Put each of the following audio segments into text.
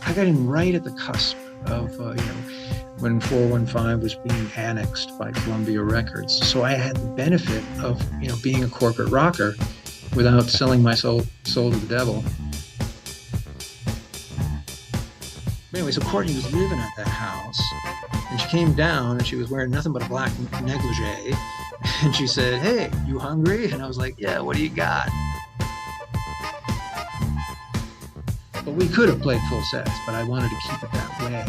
I got in right at the cusp of, when 415 was being annexed by Columbia Records. So I had the benefit of, being a corporate rocker without selling my soul to the devil. Anyway, so Courtney was living at that house, and she came down and she was wearing nothing but a black negligee. And she said, "Hey, you hungry?" And I was like, "Yeah, what do you got?" But we could have played full sets, but I wanted to keep it that way,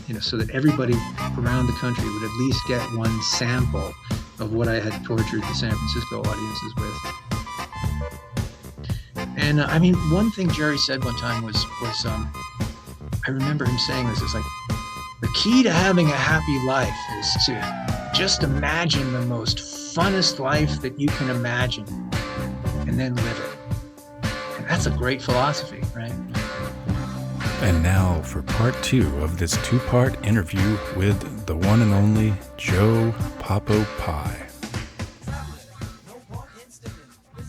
and so that everybody around the country would at least get one sample of what I had tortured the San Francisco audiences with. And one thing Jerry said one time was I remember him saying this. It's like, the key to having a happy life is to just imagine the most funnest life that you can imagine, and then live it. And that's a great philosophy, right? And now for part 2 of this 2-part interview with the one and only Joe Popo Pie.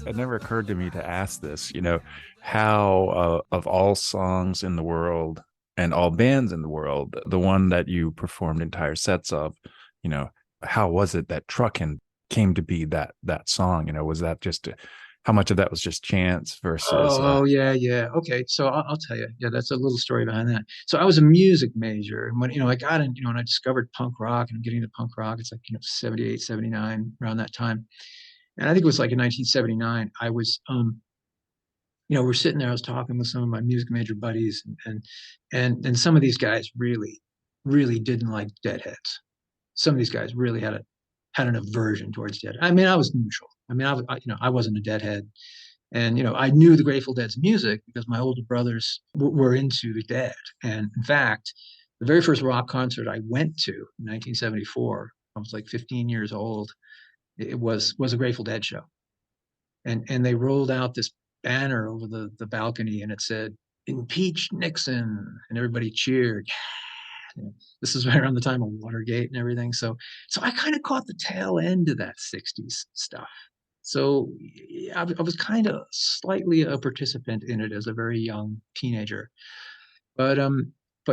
It never occurred to me to ask this, how of all songs in the world and all bands in the world, the one that you performed entire sets of, how was it that Truckin' came to be that song? Was that just how much of that was just chance versus? Yeah. Okay, so I'll tell you. Yeah, that's a little story behind that. So I was a music major, and when I got in, and I discovered punk rock, and I'm getting into punk rock. It's like 78, 79, around that time. And I think it was like in 1979. I was we're sitting there. I was talking with some of my music major buddies, and some of these guys really, really didn't like Deadheads. Some of these guys really had an aversion towards Dead. I mean, I was neutral. I wasn't a Deadhead, and I knew the Grateful Dead's music because my older brothers were into the Dead. And in fact, the very first rock concert I went to in 1974, I was like 15 years old. It was a Grateful Dead show, and they rolled out this banner over the balcony, and it said, "Impeach Nixon," and everybody cheered. This is right around the time of Watergate and everything. So I kind of caught the tail end of that 60s stuff. So I was kind of slightly a participant in it as a very young teenager. But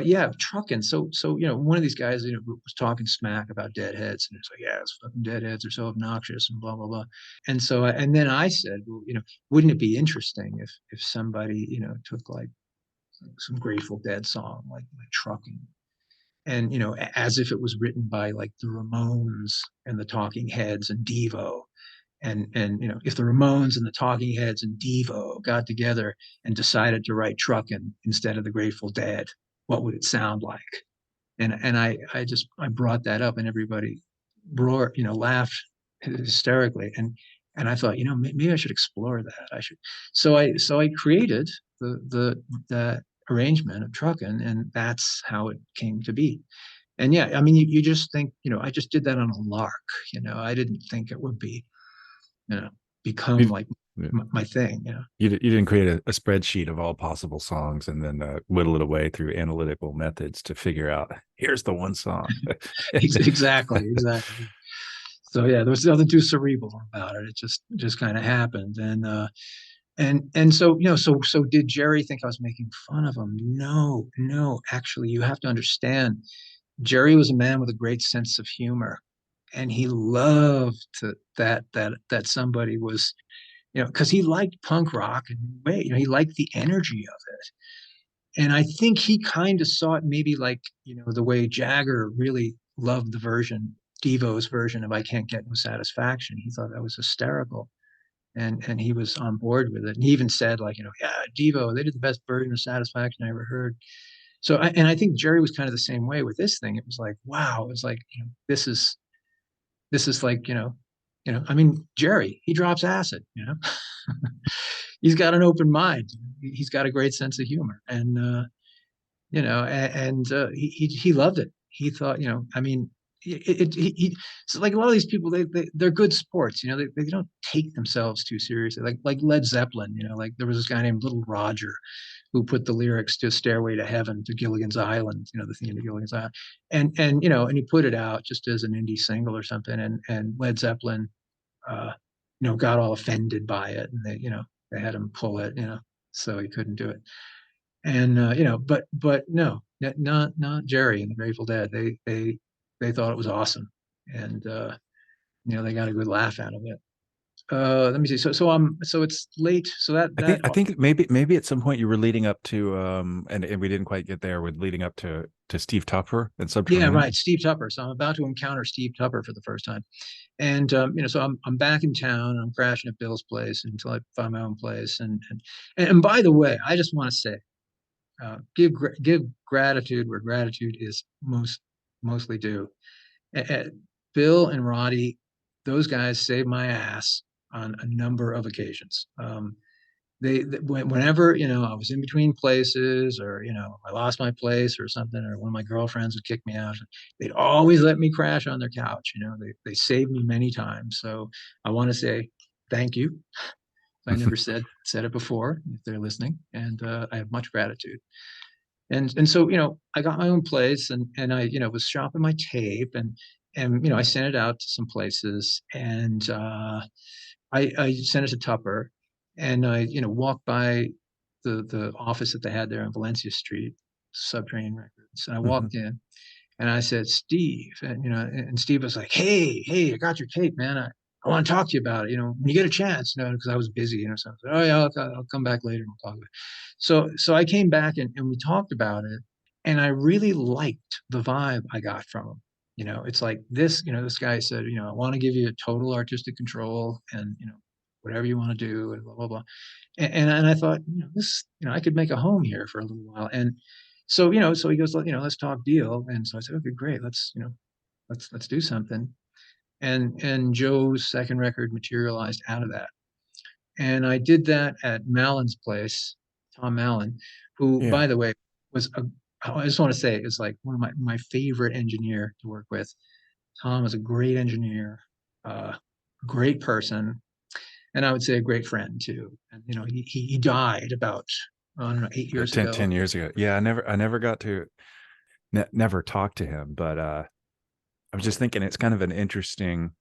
yeah, Truckin'. So one of these guys was talking smack about Deadheads, and it's like, yeah, it's fucking Deadheads are so obnoxious and blah blah blah. And so and then I said, well, wouldn't it be interesting if somebody took like some Grateful Dead song like Truckin', and as if it was written by like the Ramones and the Talking Heads and Devo, and if the Ramones and the Talking Heads and Devo got together and decided to write Truckin' instead of the Grateful Dead, what would it sound like? And I brought that up, and everybody laughed hysterically, and I thought, maybe I should explore that. I should. So I created the arrangement of Truckin', and that's how it came to be. And yeah, I mean, you just think, I just did that on a lark. I didn't think it would be, become like my thing. You didn't create a spreadsheet of all possible songs and then whittle it away through analytical methods to figure out, here's the one song. Exactly. So yeah, there was nothing too cerebral about it. It just kind of happened. And so so did Jerry think I was making fun of him? No, actually, you have to understand, Jerry was a man with a great sense of humor, and he loved that somebody was, because he liked punk rock, and he liked the energy of it. And I think he kind of saw it maybe like, the way Jagger really loved Devo's version of "I Can't Get No Satisfaction." He thought that was hysterical. And he was on board with it. And he even said, like, yeah, Devo, they did the best version of Satisfaction I ever heard. So I think Jerry was kind of the same way with this thing. It was like, wow, it was like, this is like, I mean, Jerry, he drops acid, he's got an open mind. He's got a great sense of humor. And he loved it. He thought, I mean, so like a lot of these people, they're good sports. They don't take themselves too seriously. Like Led Zeppelin. Like there was this guy named Little Roger, who put the lyrics to "Stairway to Heaven" to Gilligan's Island. The theme to Gilligan's Island, and he put it out just as an indie single or something. And Led Zeppelin, got all offended by it, and they had him pull it. So he couldn't do it. And but no, not Jerry and the Grateful Dead. They thought it was awesome, and they got a good laugh out of it. Let me see. So it's late. So I think maybe at some point you were leading up to and we didn't quite get there with leading up to Steve Tupper and yeah, right. Subterranean. Steve Tupper. So I'm about to encounter Steve Tupper for the first time. And so I'm back in town. And I'm crashing at Bill's place until I find my own place. And by the way, I just want to say, give gratitude where gratitude is mostly due. Uh, Bill and Roddy, those guys saved my ass on a number of occasions. Whenever I was in between places, or I lost my place or something, or one of my girlfriends would kick me out, they'd always let me crash on their couch. They saved me many times. So I want to say thank you. I never said it before if they're listening, and I have much gratitude. And so I got my own place, and I was shopping my tape, and I sent it out to some places, and I sent it to Tupper, and I walked by the office that they had there on Valencia Street, Subterranean Records, and I Mhm. walked in, and I said, Steve, and Steve was like, hey, I got your tape, man. I want to talk to you about it. When you get a chance, because I was busy, so I said, oh yeah, I'll come back later and we'll talk about it. So I came back, and we talked about it, and I really liked the vibe I got from him. It's like this guy said, I want to give you total artistic control, and whatever you want to do, and blah blah blah. And I thought, this, I could make a home here for a little while. And so he goes, let's talk deal. And so I said, okay, great. Let's do something. And Joe's second record materialized out of that. And I did that at Mallin's place, Tom Mallon, who, Yeah. by the way, was I just want to say is like one of my favorite engineer to work with. Tom was a great engineer, uh, great person, and I would say a great friend too. And he died about, I don't know, 8 years 10, ago. 10 years ago. Yeah, I never got to never talk to him, but I was just thinking it's kind of an interesting,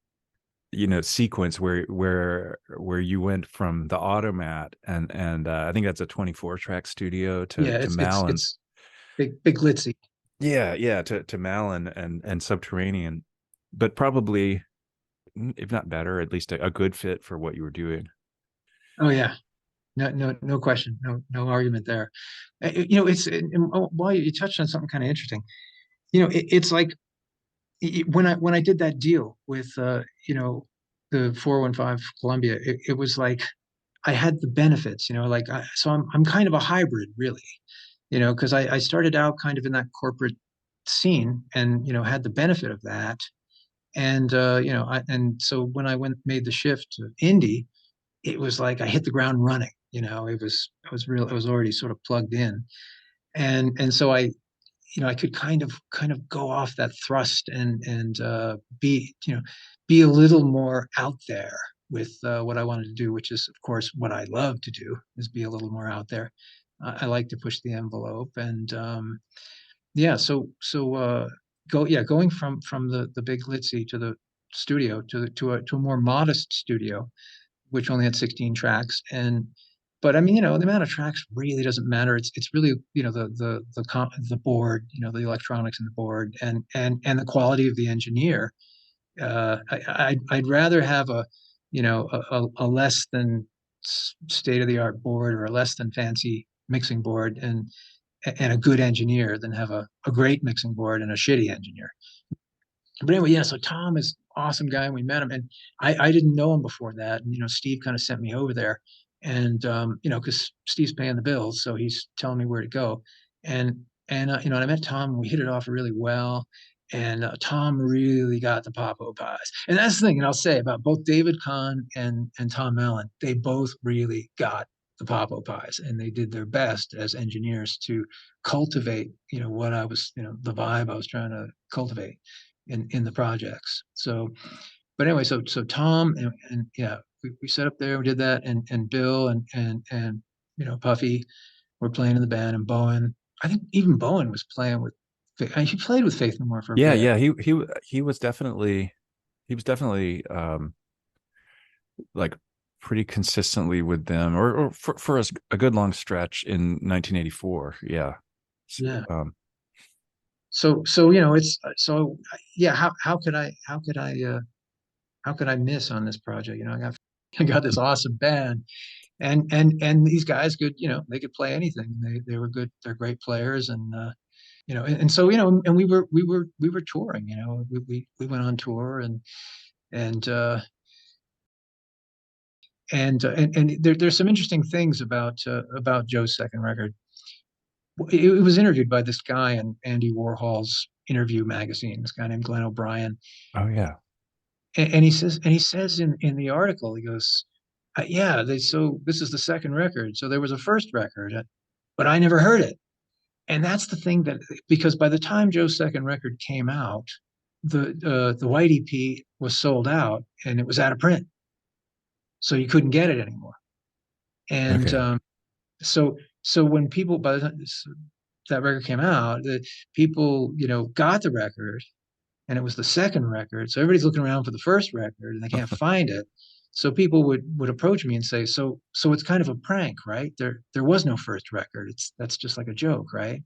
sequence where you went from the Automat and I think that's a 24 track studio Yeah, to it's Malin. it's big glitzy. Yeah, yeah, to Malin and Subterranean, but probably if not better, at least a good fit for what you were doing. Oh yeah, no question, no argument there. While you touched on something kind of interesting, it's like when I did that deal with the 415 Columbia, it was like I had the benefits, like so I'm kind of a hybrid, really, because I started out kind of in that corporate scene, and had the benefit of that. And and so when I made the shift to indie, it was like I hit the ground running. I was already sort of plugged in, and so I could kind of go off that thrust, and be a little more out there with what I wanted to do, which is of course what I love to do, is be a little more out there. I like to push the envelope, and yeah, going from the big glitzy to the studio to a more modest studio, which only had 16 tracks. And but I mean, the amount of tracks really doesn't matter. It's really, the board, the electronics in the board, and the quality of the engineer. I'd rather have a less than state of the art board, or a less than fancy mixing board, and a good engineer, than have a great mixing board and a shitty engineer. But anyway, yeah, so Tom is an awesome guy, and we met him, and I didn't know him before that. And Steve kind of sent me over there, and because Steve's paying the bills, so he's telling me where to go. And I met Tom, and we hit it off really well. And Tom really got the Popo pies. And that's the thing, and I'll say about both David Kahn and Tom Allen, they both really got the Popo pies, and they did their best as engineers to cultivate, what I was, the vibe I was trying to cultivate in the projects. So, but anyway, so Tom, and yeah, we set up there, we did that, and Bill, and Puffy were playing in the band, and Bowen. I think even Bowen was playing with. He played with Faith No More for a Yeah, bit. yeah, he was definitely like pretty consistently with them, or for a good long stretch in 1984. Yeah. Yeah. Um, So it's so yeah. How could I miss on this project? I got this awesome band, and these guys could, they could play anything. They were good. They're great players, and so and we were touring. We went on tour, and uh, and there's some interesting things about Joe's second record. It was interviewed by this guy in Andy Warhol's Interview magazine. This guy named Glenn O'Brien, oh yeah. and he says in the article, he goes, yeah, so this is the second record. So there was a first record, but I never heard it. And that's the thing, because by the time Joe's second record came out, the white EP was sold out and it was out of print, so you couldn't get it anymore. And Okay. so so when people, by the time that record came out, the people got the record, and it was the second record. So everybody's looking around for the first record and they can't find it. So people would approach me and say, so it's kind of a prank, right? There was no first record. That's just like a joke, right?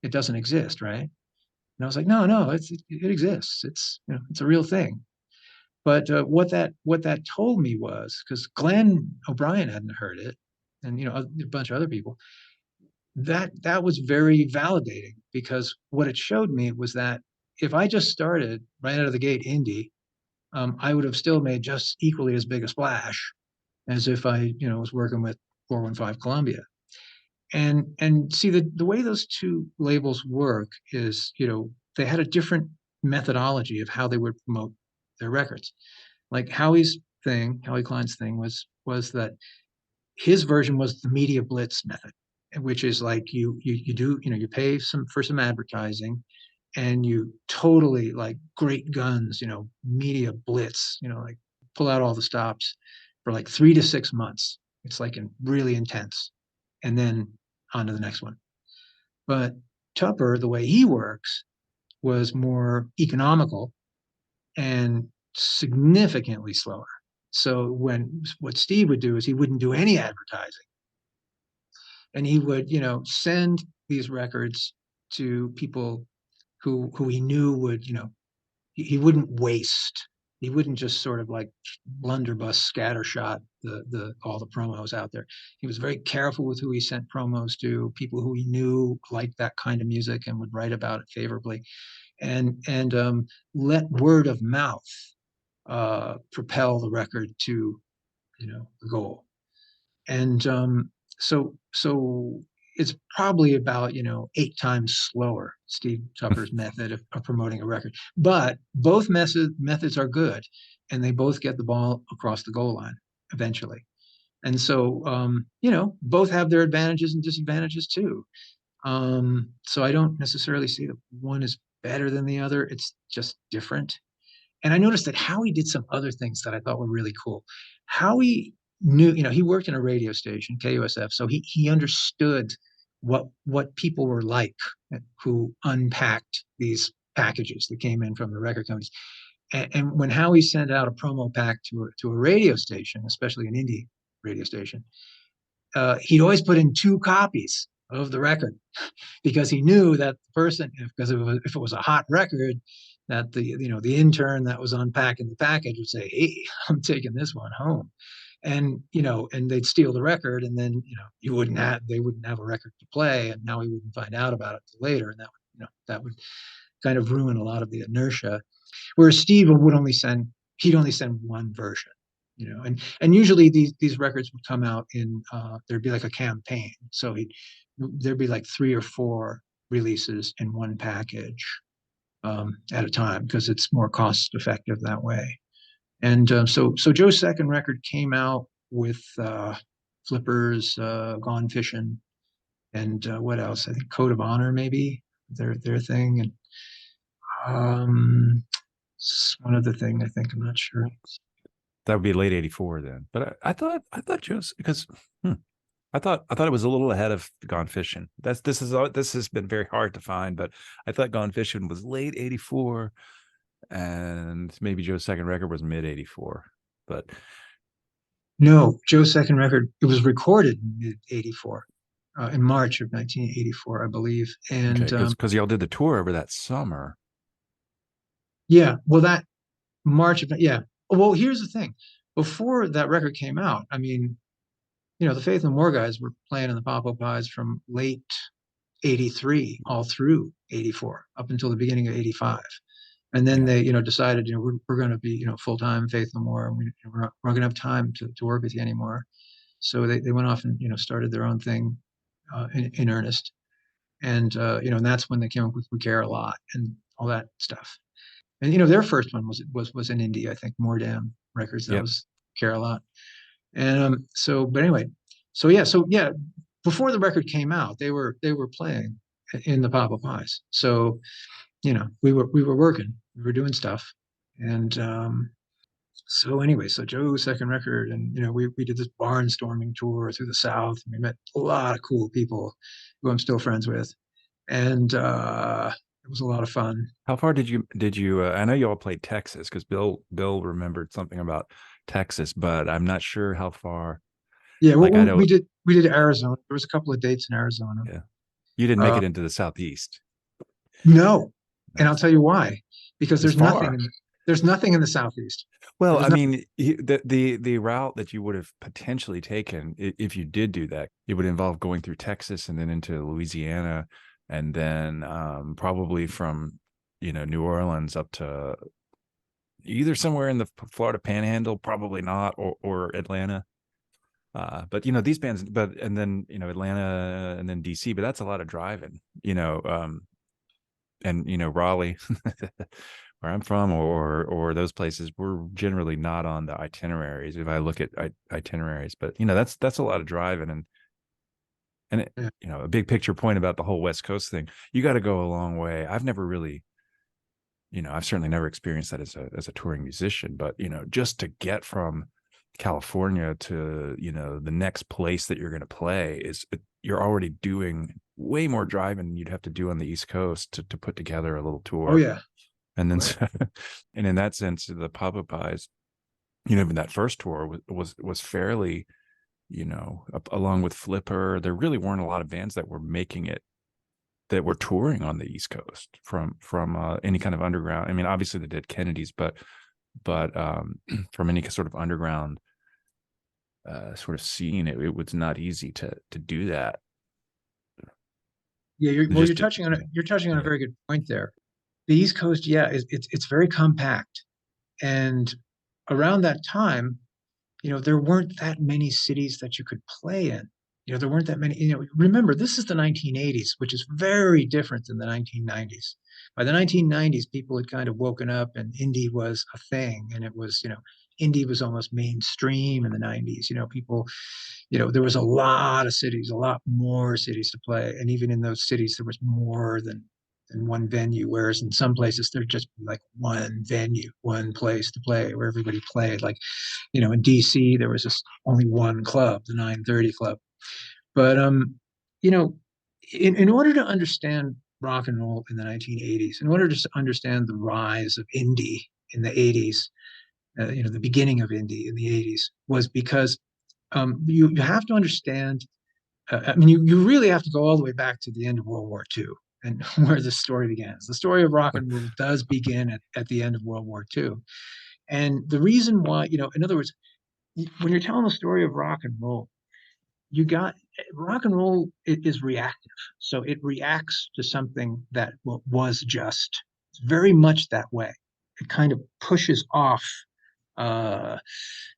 It doesn't exist, right? And I was like, no, it exists. It's a real thing. But what that told me was, because Glenn O'Brien hadn't heard it, and a bunch of other people, that was very validating, because what it showed me was that if I just started right out of the gate indie, I would have still made just equally as big a splash as if I was working with 415 Columbia. And see, the way those two labels work is, they had a different methodology of how they would promote their records. Like Howie Klein's thing was that his version was the media blitz method, which is like you do, you pay for some advertising, and you totally, like, great guns, media blitz, like pull out all the stops for like 3 to 6 months. It's like really intense, and then on to the next one. But Tupper, the way he works, was more economical and significantly slower. So what Steve would do is he wouldn't do any advertising, and he would, send these records to people who he knew would, he wouldn't waste. He wouldn't just sort of like blunderbuss scattershot the all the promos out there. He was very careful with who he sent promos to, people who he knew liked that kind of music and would write about it favorably, and let word of mouth propel the record to the goal. And so it's probably about 8 times slower, Steve Tupper's method of promoting a record. But both methods are good, and they both get the ball across the goal line eventually. And so both have their advantages and disadvantages too. So I don't necessarily see that one is better than the other. It's just different. And I noticed that Howie did some other things that I thought were really cool. Howie knew, he worked in a radio station, KUSF, so he understood what people were like who unpacked these packages that came in from the record companies. And when Howie sent out a promo pack to a radio station, especially an indie radio station, he'd always put in 2 copies of the record, because he knew that the person, because if it was a hot record, that the intern that was unpacking the package would say, "Hey, I'm taking this one home," and they'd steal the record, and then they wouldn't have a record to play, and now he wouldn't find out about it till later, and that would kind of ruin a lot of the inertia. Whereas Steve he'd only send one version, and usually these records would come out in there'd be like a campaign, so there'd be like 3 or 4 releases in one package at a time, because it's more cost effective that way. And so Joe's second record came out with Flippers, Gone Fishing, and what else? I think Code of Honor, maybe their thing, and um, one other thing, I think, I'm not sure. That would be late '84 then. But I thought just because I thought it was a little ahead of Gone Fishing. This has been very hard to find, but I thought Gone Fishing was late '84, and maybe Joe's second record was mid '84. But No, Joe's second record, it was recorded in mid 84, in March of 1984, I believe. Okay, And because y'all did the tour over that summer. yeah, well, that March of, yeah. Well, here's the thing. Before that record came out, I mean, the Faith No More guys were playing in the Pop Up Pies from late 83 all through 84, up until the beginning of 85. And then Yeah, they, decided, we're going to be, full-time Faith No More, and we're not going to have time to work with you anymore. So they went off and, started their own thing in earnest. And, and that's when they came up with We Care a Lot and all that stuff. And, their first one was in indie, I think, More Damn Records. That yep, was Care a Lot. And but anyway, so yeah, before the record came out, they were playing in the Papa Pies. So we were working, we were doing stuff, and so anyway, so Joe's second record, and we did this barnstorming tour through the South, and we met a lot of cool people who I'm still friends with, and it was a lot of fun. how far did you I know you all played Texas because Bill remembered something about Texas, but I'm not sure how far. Yeah, Like I don't. we did Arizona. There was a couple of dates in Arizona. Yeah, you didn't make Uh, it into the Southeast. no, and I'll That's tell you why. Because it's far. there's nothing in the Southeast. Well, There was I nothing. mean, the route that you would have potentially taken if you did do that, it would involve going through Texas and then into Louisiana, and then probably from New Orleans up to either somewhere in the Florida Panhandle, probably not, or Atlanta. But these bands, and then Atlanta and then DC, but that's a lot of driving. And Raleigh, where I'm from, or those places, we're generally not on the itineraries. If I look at itineraries, but that's a lot of driving, and Yeah. a big picture point about the whole West Coast thing. You got to go a long way. I've never really, I've certainly never experienced that as a touring musician, but just to get from California to the next place that you're going to play you're already doing way more driving than you'd have to do on the East Coast to put together a little Oh tour. yeah. And then, Right. and in that sense, the Papa Pies, even that first tour was fairly, along with Flipper, there really weren't a lot of bands that were making it, that were touring on the East Coast from any kind of underground. I mean, obviously the Dead Kennedys, but from any sort of underground sort of scene, it was not easy to do that. Yeah. Well, Just you're touching on a yeah, very good point there. The East Coast, yeah, it's very compact, and around that time, there weren't that many cities that you could play in. There weren't that many. Remember, this is the 1980s, which is very different than the 1990s. By the 1990s, people had kind of woken up, and indie was a thing, and it was, indie was almost mainstream in the 90s. People, there was a lot of cities, a lot more cities to play, and even in those cities, there was more than one venue. Whereas in some places, there'd just be like one venue, one place to play where everybody played. Like in DC, there was just only one club, the 930 Club. But you know, in order to understand rock and roll in the 1980s, in order to understand the rise of indie in the 80s, the beginning of indie in the 80s, was because you have to understand. I mean, you really have to go all the way back to the end of World War II and where the story begins. The story of rock and roll does begin at the end of World War II. And the reason why, in other words, when you're telling the story of rock and roll, you got rock and roll is reactive. So it reacts to something that was just very much that way. It kind of pushes off, uh,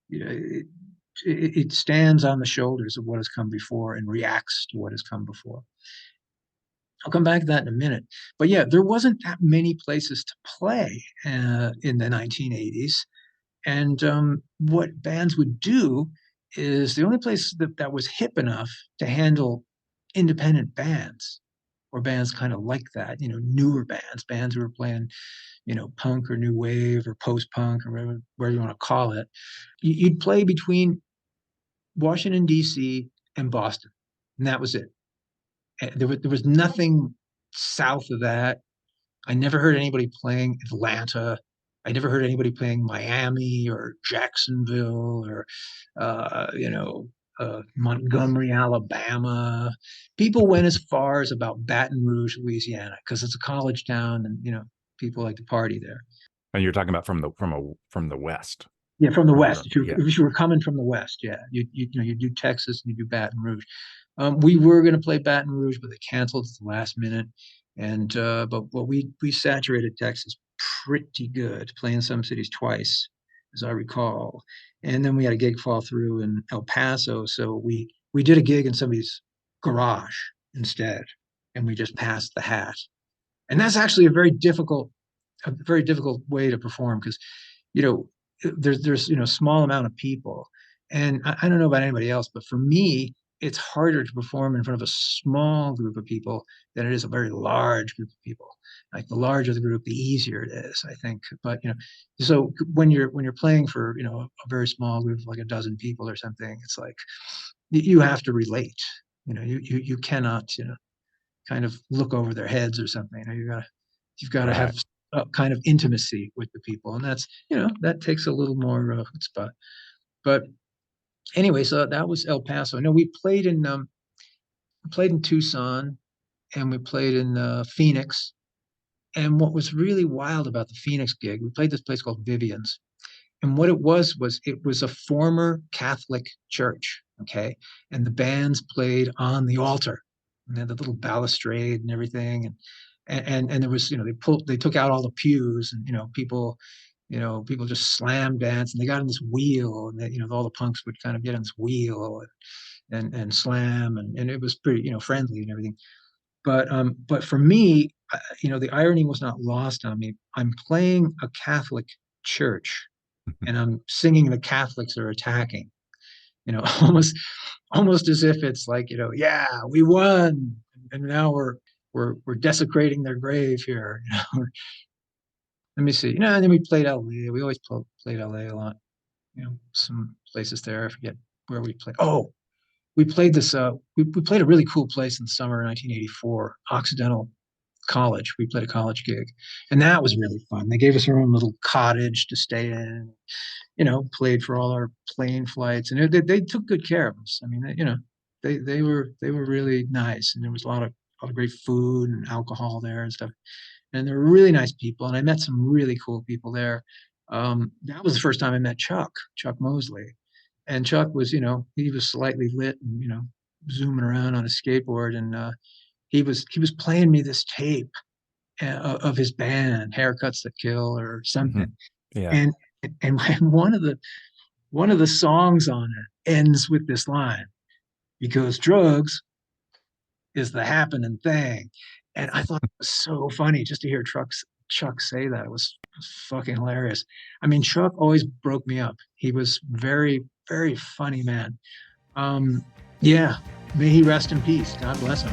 it stands on the shoulders of what has come before and reacts to what has come before. I'll come back to that in a minute. But yeah, there wasn't that many places to play in the 1980s. And what bands would do is the only place that was hip enough to handle independent bands or bands kind of like that, newer bands who were playing, punk or new wave or post punk or whatever you want to call it. You'd play between Washington, D.C. and Boston. And that was it. There was nothing south of that. I never heard anybody playing Atlanta. I never heard anybody playing Miami or Jacksonville or, you know, Montgomery, Alabama. People went as far as about Baton Rouge, Louisiana, because it's a college town, and you know, people like to party there. And you're talking about from the West. Yeah, from the Where West. you're, yeah. If you were coming from the West, yeah, you know, you do Texas and you do Baton Rouge. We were going to play Baton Rouge, but they canceled at the last minute. And but we saturated Texas pretty good, playing some cities twice, as I recall. And then we had a gig fall through in El Paso, so we did a gig in somebody's garage instead, and we just passed the hat. And that's actually a very difficult way to perform because you know there's you know small amount of people, and I don't know about anybody else, but for me it's harder to perform in front of a small group of people than it is a very large group of people. Like the larger the group, the easier it is, I think. But you know, so when you're playing for you know a very small group of like a dozen people or something, it's like you have to relate. You know, you cannot you know kind of look over their heads or something. You know, you've got to Right. have a kind of intimacy with the people, and that's you know that takes a little more chutzpah. But anyway, so that was El Paso. No, we played in Tucson and we played in Phoenix. And what was really wild about the Phoenix gig, we played this place called Vivian's. And what was it was a former Catholic church, okay? And the bands played on the altar, and they had the little balustrade and everything, and there was you know they took out all the pews, and you know people just slam dance, and they got in this wheel, and they, you know all the punks would kind of get in this wheel and slam, and it was pretty you know friendly and everything. But for me, you know the irony was not lost on me. I'm playing a Catholic church and I'm singing the Catholics are attacking, you know, almost as if it's like, you know, yeah, we won. And now we're desecrating their grave here. You know, let me see. You know, and then we played LA. We always played LA a lot. You know, some places there. I forget where we played. Oh, we played this. We played a really cool place in the summer of 1984, Occidental College. We played a college gig, and that was really fun. They gave us our own little cottage to stay in. You know, played for all our plane flights, and they took good care of us. I mean, you know, they were really nice, and there was a lot of great food and alcohol there and stuff. And they were really nice people, and I met some really cool people there. That was the first time I met Chuck Mosley, and Chuck was, you know, he was slightly lit and you know, zooming around on a skateboard, and he was playing me this tape of his band, Haircuts That Kill or Hmm. something, Yeah. and and one of the songs on it ends with this line because drugs is the happening thing. And I thought it was so funny just to hear Chuck say that. It was fucking hilarious. I mean, Chuck always broke me up. He was very funny man. Um, yeah, may he rest in peace. God bless him.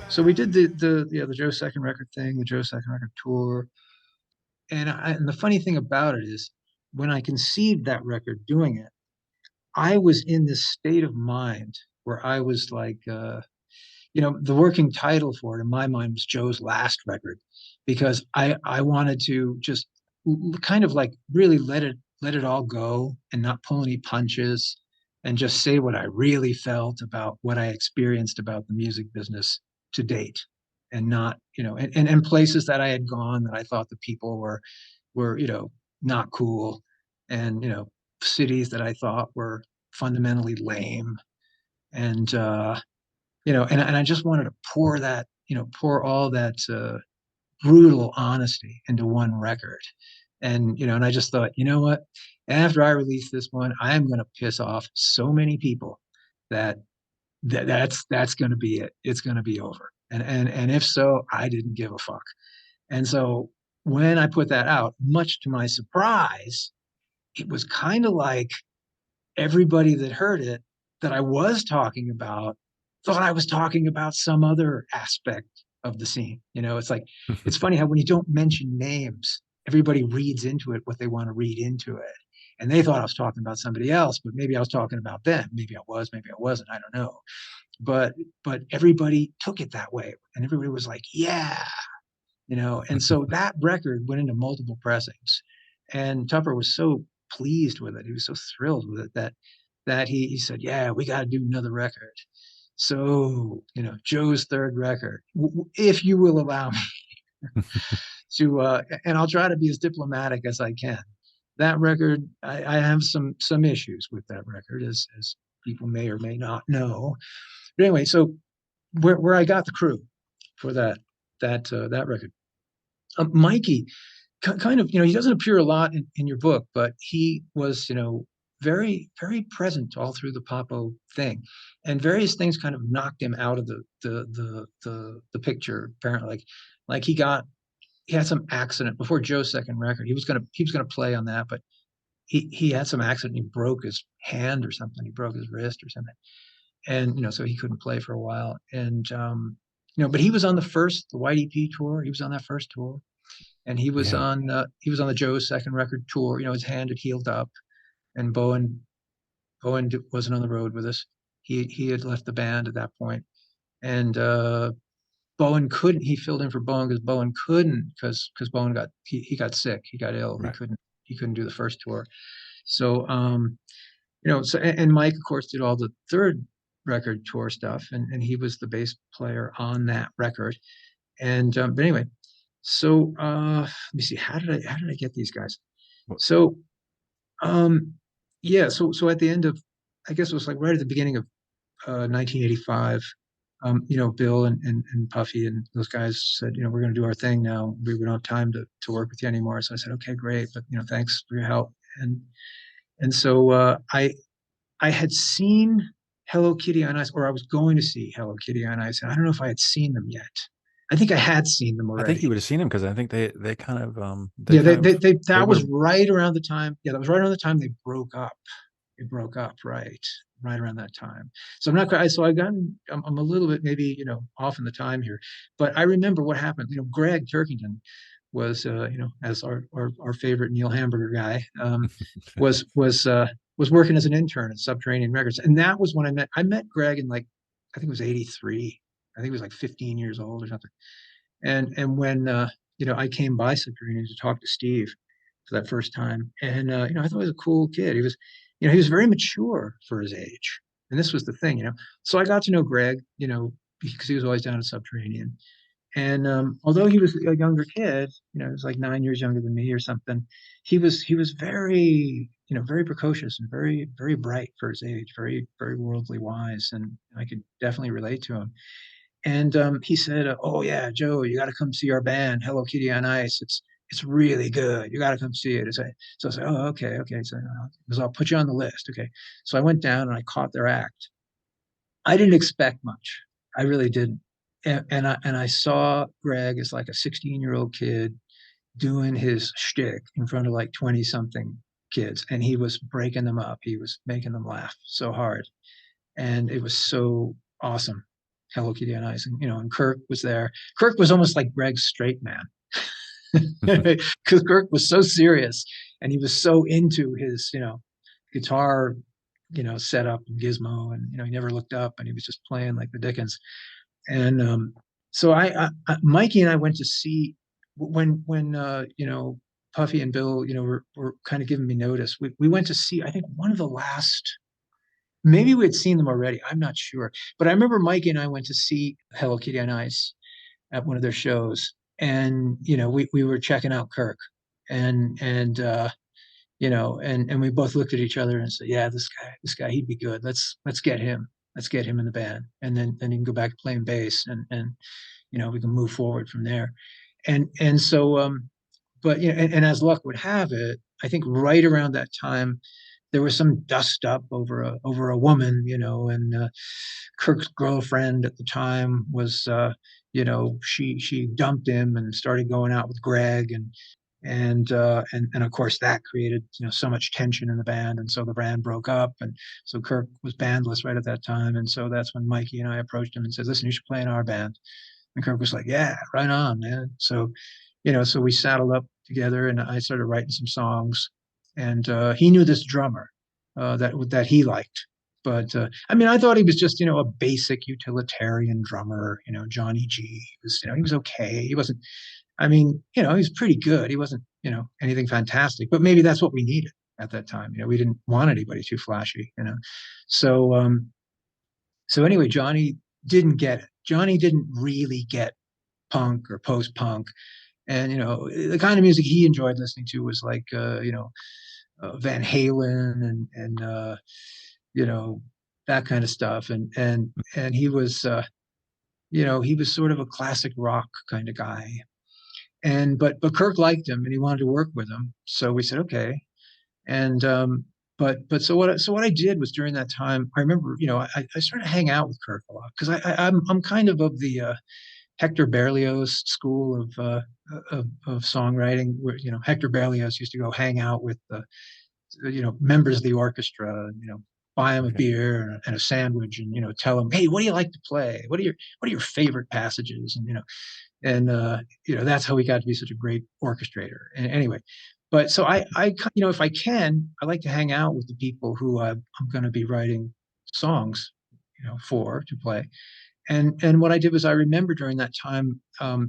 So we did the Joe Second record thing, the Joe Second record tour, and the funny thing about it is when I conceived that record doing it, I was in this state of mind where I was like, you know, the working title for it in my mind was Joe's last record, because I wanted to just kind of like really let it all go and not pull any punches and just say what I really felt about what I experienced about the music business to date, and not you know and places that I had gone that I thought the people were you know not cool, and you know cities that I thought were fundamentally lame, and you know and I just wanted to pour that you know pour all that brutal honesty into one record. And you know and I just thought, you know what, after I release this one I'm going to piss off so many people that that's going to be it, it's going to be over, and if so I didn't give a fuck. And so when I put that out, much to my surprise, it was kind of like everybody that heard it that I was talking about thought I was talking about some other aspect of the scene. You know, it's like, it's funny how when you don't mention names, everybody reads into it what they want to read into it. And they thought I was talking about somebody else, but maybe I was talking about them. Maybe I was, maybe I wasn't. I don't know. But everybody took it that way, and everybody was like, "Yeah," And so that record went into multiple pressings, and Tupper was so pleased with it. He was so thrilled with it that he said, "Yeah, we got to do another record." So, Joe's third record, if you will allow me to, and I'll try to be as diplomatic as I can. That record, I have some issues with that record, as people may or may not know. But anyway, so where I got the crew for that record, Mikey, kind of, he doesn't appear a lot in your book, but he was, very, very present all through the Popo thing, and various things kind of knocked him out of the picture. Apparently, like he had some accident before Joe's second record. He was gonna play on that, but he had some accident. He broke his hand or something. He broke his wrist or something, and so he couldn't play for a while. And but he was on the White EP tour. He was on that first tour, and Yeah. he was on the Joe's second record tour. His hand had healed up, and Bowen wasn't on the road with us. He had left the band at that point, and Bowen couldn't. He filled in for Bowen because Bowen couldn't because Bowen he got sick. He got ill. Right. He couldn't do the first tour. So and Mike of course did all the third record tour stuff, and he was the bass player on that record. And but anyway, so let me see, how did I get these guys? Well, So yeah, so at the end of, I guess it was like right at the beginning of 1985, Bill and Puffy and those guys said, we're going to do our thing now. We don't have time to work with you anymore. So I said, okay, great, but thanks for your help. And so I had seen Hello Kitty on Ice, or I was going to see Hello Kitty on Ice, and I don't know if I had seen them yet. I think I had seen them I think you already. would have seen him because I think they kind of Yeah, they that were. was right around the time. Yeah, that was right around the time they broke up. It broke up, right around that time. So I'm not quite. So I'm a little bit maybe off in the time here, but I remember what happened. Greg Turkington was as our favorite Neil Hamburger guy, was was working as an intern at Subterranean Records, and that was when I met Greg in, like, I think it was '83. I think he was like 15 years old or something. And when I came by Subterranean to talk to Steve for that first time, and I thought he was a cool kid. He was very mature for his age, and this was the thing. So I got to know Greg, because he was always down at Subterranean. And although he was a younger kid, he was like 9 years younger than me or something. He was very, very precocious and very, very bright for his age, very, very worldly wise, and I could definitely relate to him. And he said, "Oh yeah, Joe, you got to come see our band, Hello Kitty on Ice. It's really good. You got to come see it." So I said, "Oh, okay, okay." So because I'll put you on the list, okay. So I went down and I caught their act. I didn't expect much. I really didn't. And I saw Greg as like a 16-year-old kid doing his shtick in front of like 20 something kids, and he was breaking them up. He was making them laugh so hard, and it was so awesome. Hello Kitty on Ice, and Kirk was there. Kirk was almost like Greg's straight man, because Kirk was so serious, and he was so into his guitar setup and gizmo, and he never looked up, and he was just playing like the Dickens. And so Mikey and I went to see when Puffy and Bill were kind of giving me notice. We went to see, I think, one of the last. Maybe we had seen them already. I'm not sure. But I remember Mikey and I went to see Hello Kitty on Ice at one of their shows. And, we were checking out Kirk. And and we both looked at each other and said, yeah, this guy, he'd be good. Let's get him. Let's get him in the band. And then he can go back to playing bass, and we can move forward from there. And so but and as luck would have it, I think right around that time there was some dust up over a woman, and Kirk's girlfriend at the time was, she dumped him and started going out with Greg, and of course that created so much tension in the band, and so the band broke up, and so Kirk was bandless right at that time, and so that's when Mikey and I approached him and said, "Listen, you should play in our band." And Kirk was like, "Yeah, right on, man." So so we saddled up together, and I started writing some songs, and he knew this drummer that he liked. But I mean, I thought he was just a basic utilitarian drummer. Johnny G. He was okay. He wasn't. I mean, he was pretty good. He wasn't anything fantastic. But maybe that's what we needed at that time. We didn't want anybody too flashy. So so anyway, Johnny didn't get it. Johnny didn't really get punk or post punk, and the kind of music he enjoyed listening to was like Van Halen and you know that kind of stuff, and he was sort of a classic rock kind of guy, and but Kirk liked him and he wanted to work with him, so we said okay. And but so what I did was during that time I remember I started to hang out with Kirk a lot because I'm kind of the Hector Berlioz school of songwriting, where Hector Berlioz used to go hang out with the members of the orchestra, and buy them a Okay. beer and a sandwich, and tell them, hey, what do you like to play? What are your favorite passages? And that's how he got to be such a great orchestrator. And anyway, but so I if I can, I like to hang out with the people who I'm going to be writing songs for to play. And what I did was I remember during that time,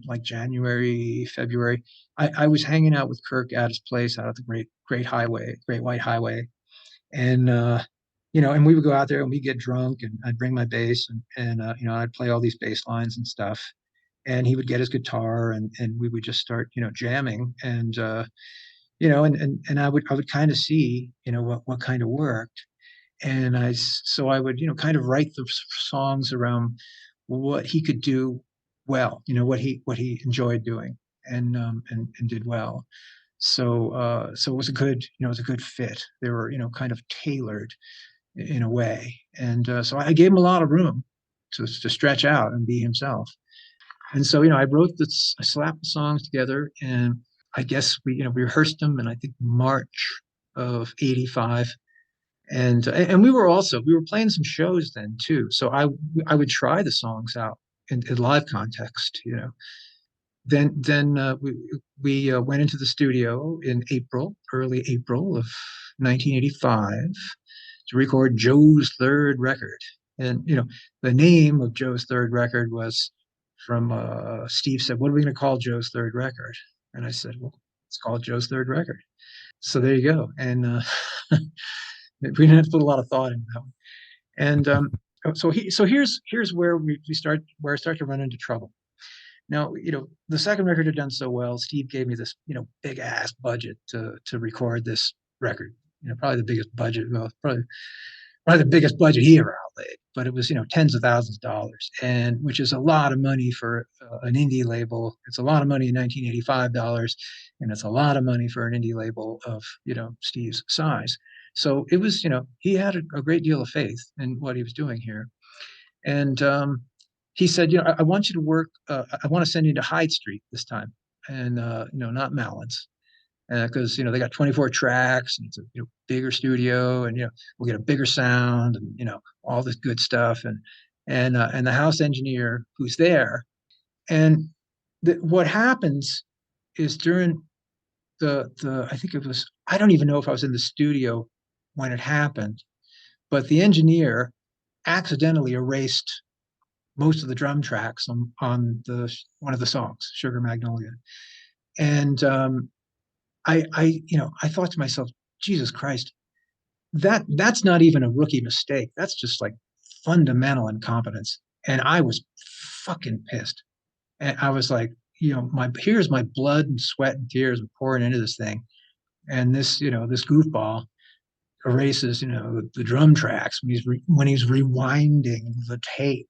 like January, February, I was hanging out with Kirk at his place out at the Great White Highway, and and we would go out there and we get drunk, and I'd bring my bass, and I'd play all these bass lines and stuff, and he would get his guitar, and we would just start jamming, and and I would kind of see what kind of worked, and so I would kind of write the songs around what he could do well, what he enjoyed doing, and did well. So it was a good it was a good fit. They were kind of tailored in a way, and so I gave him a lot of room to stretch out and be himself. And so I slapped the songs together, and I guess we rehearsed them in I think March of '85, and we were playing some shows then too. So I would try the songs out in live context. Then we went into the studio in early April of 1985, to record Joe's third record. And the name of Joe's third record was from Steve said, "What are we going to call Joe's third record?" And I said, "Well, it's called Joe's third record." So there you go. And we didn't have to put a lot of thought into that one. And so here's where I start to run into trouble. Now, the second record had done so well. Steve gave me this, big ass budget to record this record. Probably the biggest budget. Well, probably the biggest budget he ever outlaid. But it was, tens of thousands of dollars, and which is a lot of money for an indie label. It's a lot of money in 1985 dollars, and it's a lot of money for an indie label of Steve's size. So it was, he had a great deal of faith in what he was doing here, and he said, I want you to work. I want to send you to Hyde Street this time, and not Mallin's, because they got 24 tracks, and it's a bigger studio, and we'll get a bigger sound, and all this good stuff, and the house engineer who's there, and what happens is during the I think it was, I don't even know if I was in the studio when it happened, but the engineer accidentally erased most of the drum tracks on the one of the songs, Sugar Magnolia. And I thought to myself, Jesus Christ, that's not even a rookie mistake. That's just like fundamental incompetence. And I was fucking pissed. And I was like, here's my blood and sweat and tears pouring into this thing. And this goofball erases, the drum tracks when he's rewinding the tape.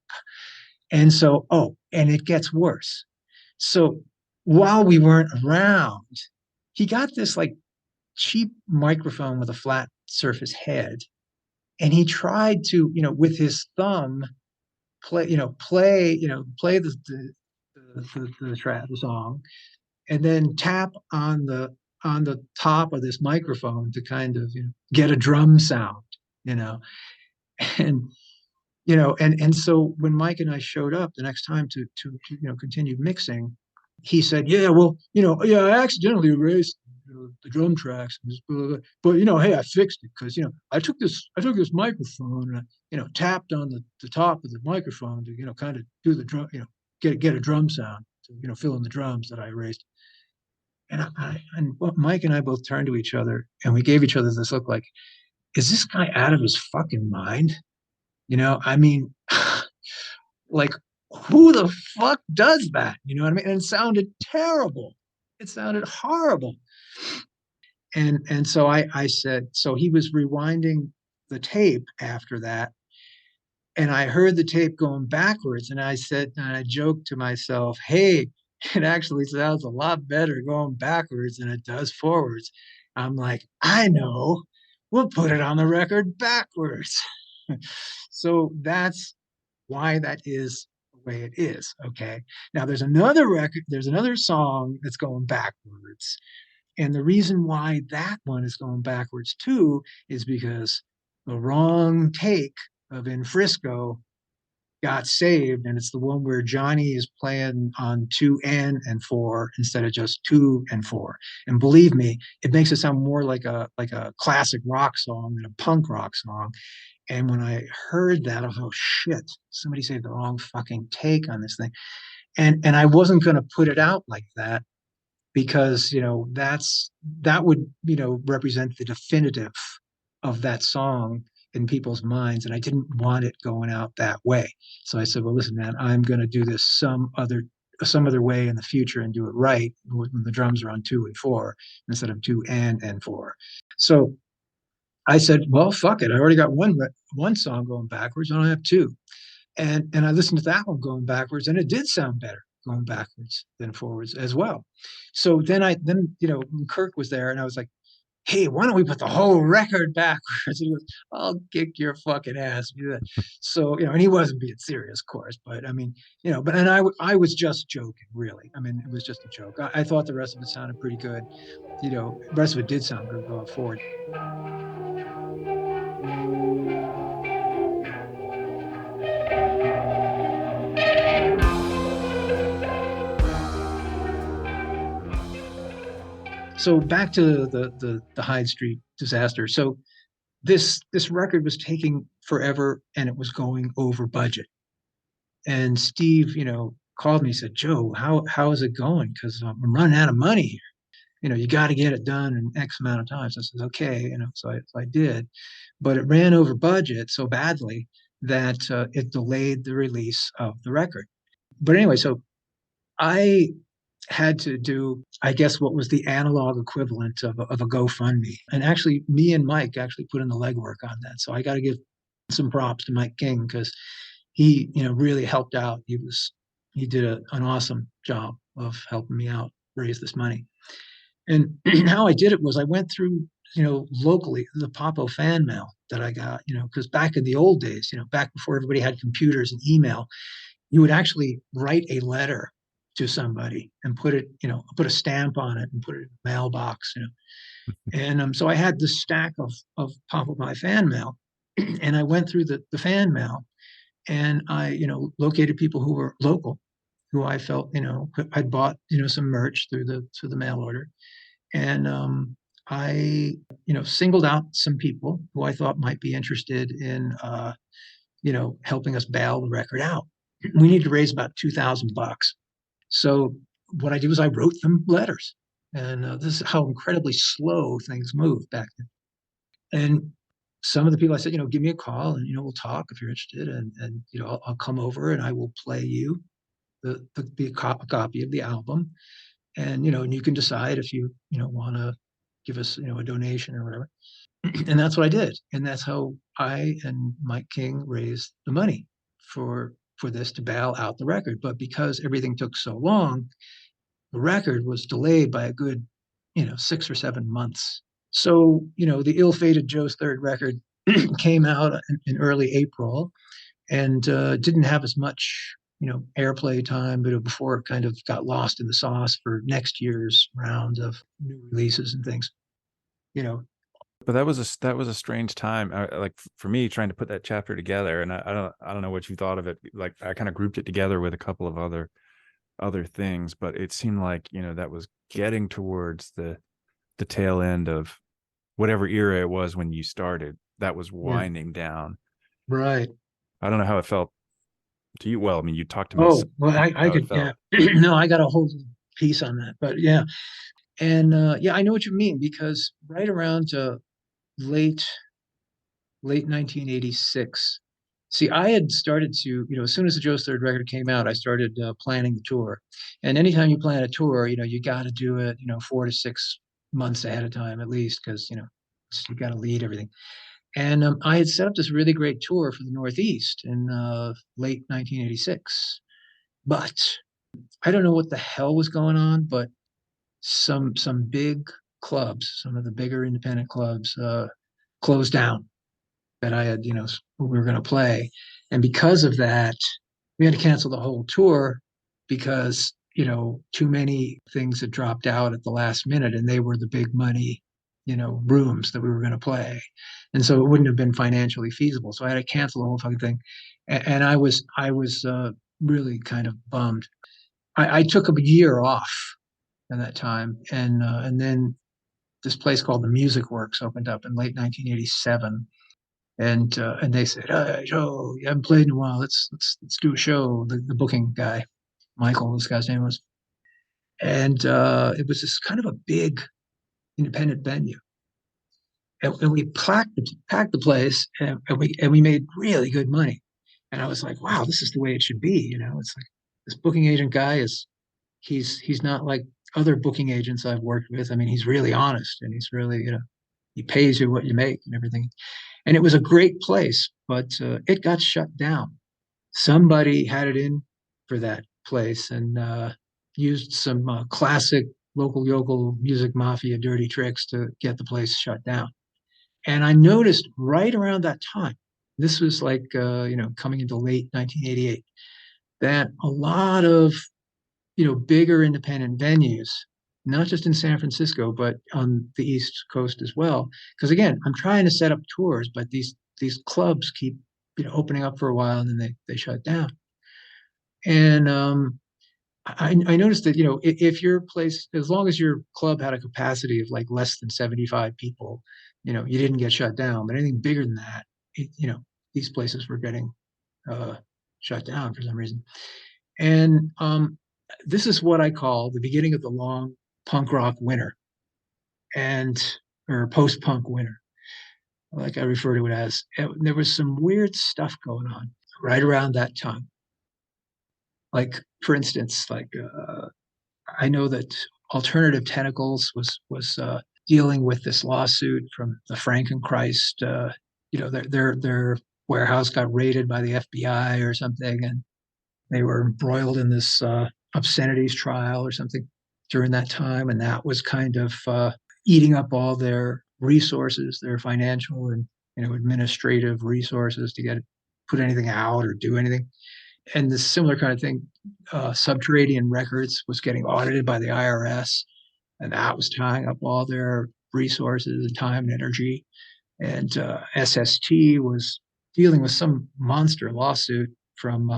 And so, and it gets worse. So while we weren't around, he got this like cheap microphone with a flat surface head, and he tried to, with his thumb, play the song, and then tap on the top of this microphone to kind of get a drum sound, you know, and and so when Mike and I showed up the next time to continue mixing, he said, "Yeah, well, yeah, I accidentally erased the drum tracks, and blah, blah, blah. But hey, I fixed it because I took this microphone and tapped on the top of the microphone to kind of do the drum, get a drum sound to fill in the drums that I erased. And Mike and I both turned to each other and we gave each other this look like, is this guy out of his fucking mind? I mean, like, who the fuck does that? You know what I mean? And it sounded terrible. It sounded horrible. And so I said, so he was rewinding the tape after that. And I heard the tape going backwards. And I said, and I joked to myself, hey, it actually sounds a lot better going backwards than it does forwards. I'm like, I know. We'll put it on the record backwards. So that's why that is the way it is. Okay. Now there's another song that's going backwards. And the reason why that one is going backwards too is because the wrong take of In Frisco got saved, and it's the one where Johnny is playing on 2 and 4 instead of just 2 and 4. And believe me, it makes it sound more like a classic rock song than a punk rock song. And when I heard that, I was, oh shit, somebody saved the wrong fucking take on this thing. And I wasn't going to put it out like that because that would represent the definitive of that song in people's minds, and I didn't want it going out that way. So I said, well, listen, man, I'm going to do this some other way in the future and do it right when the drums are on 2 and 4 instead of 2 and 4. So I said, well, fuck it, I already got one song going backwards, I don't have two. And I listened to that one going backwards, and it did sound better going backwards than forwards as well. So then Kirk was there, and I was like, hey, why don't we put the whole record backwards? And he goes, I'll kick your fucking ass. Do that. So, and he wasn't being serious, of course, but I mean, and I was just joking, really. I mean, it was just a joke. I thought the rest of it sounded pretty good. The rest of it did sound good going forward. So back to the Hyde Street disaster. So this record was taking forever and it was going over budget. And Steve, called me, said, Joe, how is it going? Because I'm running out of money here. You got to get it done in X amount of time. So I said, okay, so I did, but it ran over budget so badly that it delayed the release of the record. But anyway, so I had to do, I guess, what was the analog equivalent of a GoFundMe. And actually, me and Mike actually put in the legwork on that. So I got to give some props to Mike King because he, really helped out. He did an awesome job of helping me out raise this money. And how I did it was I went through, locally the Popo fan mail that I got, because back in the old days, back before everybody had computers and email, you would actually write a letter to somebody and put a stamp on it and put it in the mailbox, And so I had this stack of Pop of My fan mail, and I went through the fan mail, and I located people who were local, who I felt I'd bought some merch through the mail order, and I singled out some people who I thought might be interested in helping us bail the record out. We need to raise about $2,000. So what I did was I wrote them letters, and this is how incredibly slow things moved back then. And some of the people I said, give me a call and we'll talk if you're interested, and I'll come over and I will play you a copy of the album, and and you can decide if you want to give us a donation or whatever. And that's what I did, and that's how I and Mike King raised the money for this to bail out the record. But because everything took so long, the record was delayed by a good 6 or 7 months. So the ill-fated Joe's Third record came out in early April, and didn't have as much airplay time, but before it kind of got lost in the sauce for next year's round of new releases and things. But that was a strange time. Like for me, trying to put that chapter together, and I don't know what you thought of it. Like I kind of grouped it together with a couple of other things, but it seemed like that was getting towards the the tail end of whatever era it was when you started that was Yeah. winding down. Right. I don't know how it felt to you. Well, I mean, you talked to me Oh, well, I how it could, felt. yeah. No, I got a whole piece on that, but yeah. And yeah, I know what you mean because right around late late 1986. See, I had started to, as soon as the Joe's Third record came out, I started planning the tour. And anytime you plan a tour, you got to do it, 4 to 6 months ahead of time at least, because, you got to lead everything. And I had set up this really great tour for the Northeast in late 1986. But I don't know what the hell was going on, but some big clubs, some of the bigger independent clubs, closed down that I had, we were going to play. And because of that, we had to cancel the whole tour because, too many things had dropped out at the last minute and they were the big money, rooms that we were going to play. And so it wouldn't have been financially feasible. So I had to cancel the whole fucking thing. And I was really kind of bummed. I took a year off in that time. And then this place called the Music Works opened up in late 1987, and they said, Joe, you haven't played in a while. Let's do a show. The booking guy, Michael, this guy's name was, and it was this kind of a big independent venue, and we packed the place, and we made really good money, and I was like, wow, this is the way it should be. It's like this booking agent guy he's not like other booking agents I've worked with. I mean, he's really honest, and he's really, he pays you what you make and everything. And it was a great place, but it got shut down. Somebody had it in for that place and used some classic local yokel music mafia dirty tricks to get the place shut down. And I noticed right around that time, this was like coming into late 1988, that a lot of bigger independent venues, not just in San Francisco, but on the East Coast as well. Because again, I'm trying to set up tours, but these clubs keep opening up for a while and then they shut down. And I noticed that if your place, as long as your club had a capacity of like less than 75 people, you didn't get shut down. But anything bigger than that, these places were getting uh, shut down for some reason. And this is what I call the beginning of the long punk rock winter and or post punk winter, like I refer to it as. There was some weird stuff going on right around that time. Like, for instance, like I know that Alternative Tentacles was dealing with this lawsuit from the Frankenchrist. Their warehouse got raided by the FBI or something, and they were embroiled in this obscenities trial or something during that time, and that was kind of eating up all their resources, their financial and administrative resources to put anything out or do anything. And this similar kind of thing, Subterranean Records was getting audited by the IRS, and that was tying up all their resources and time and energy. And SST was dealing with some monster lawsuit from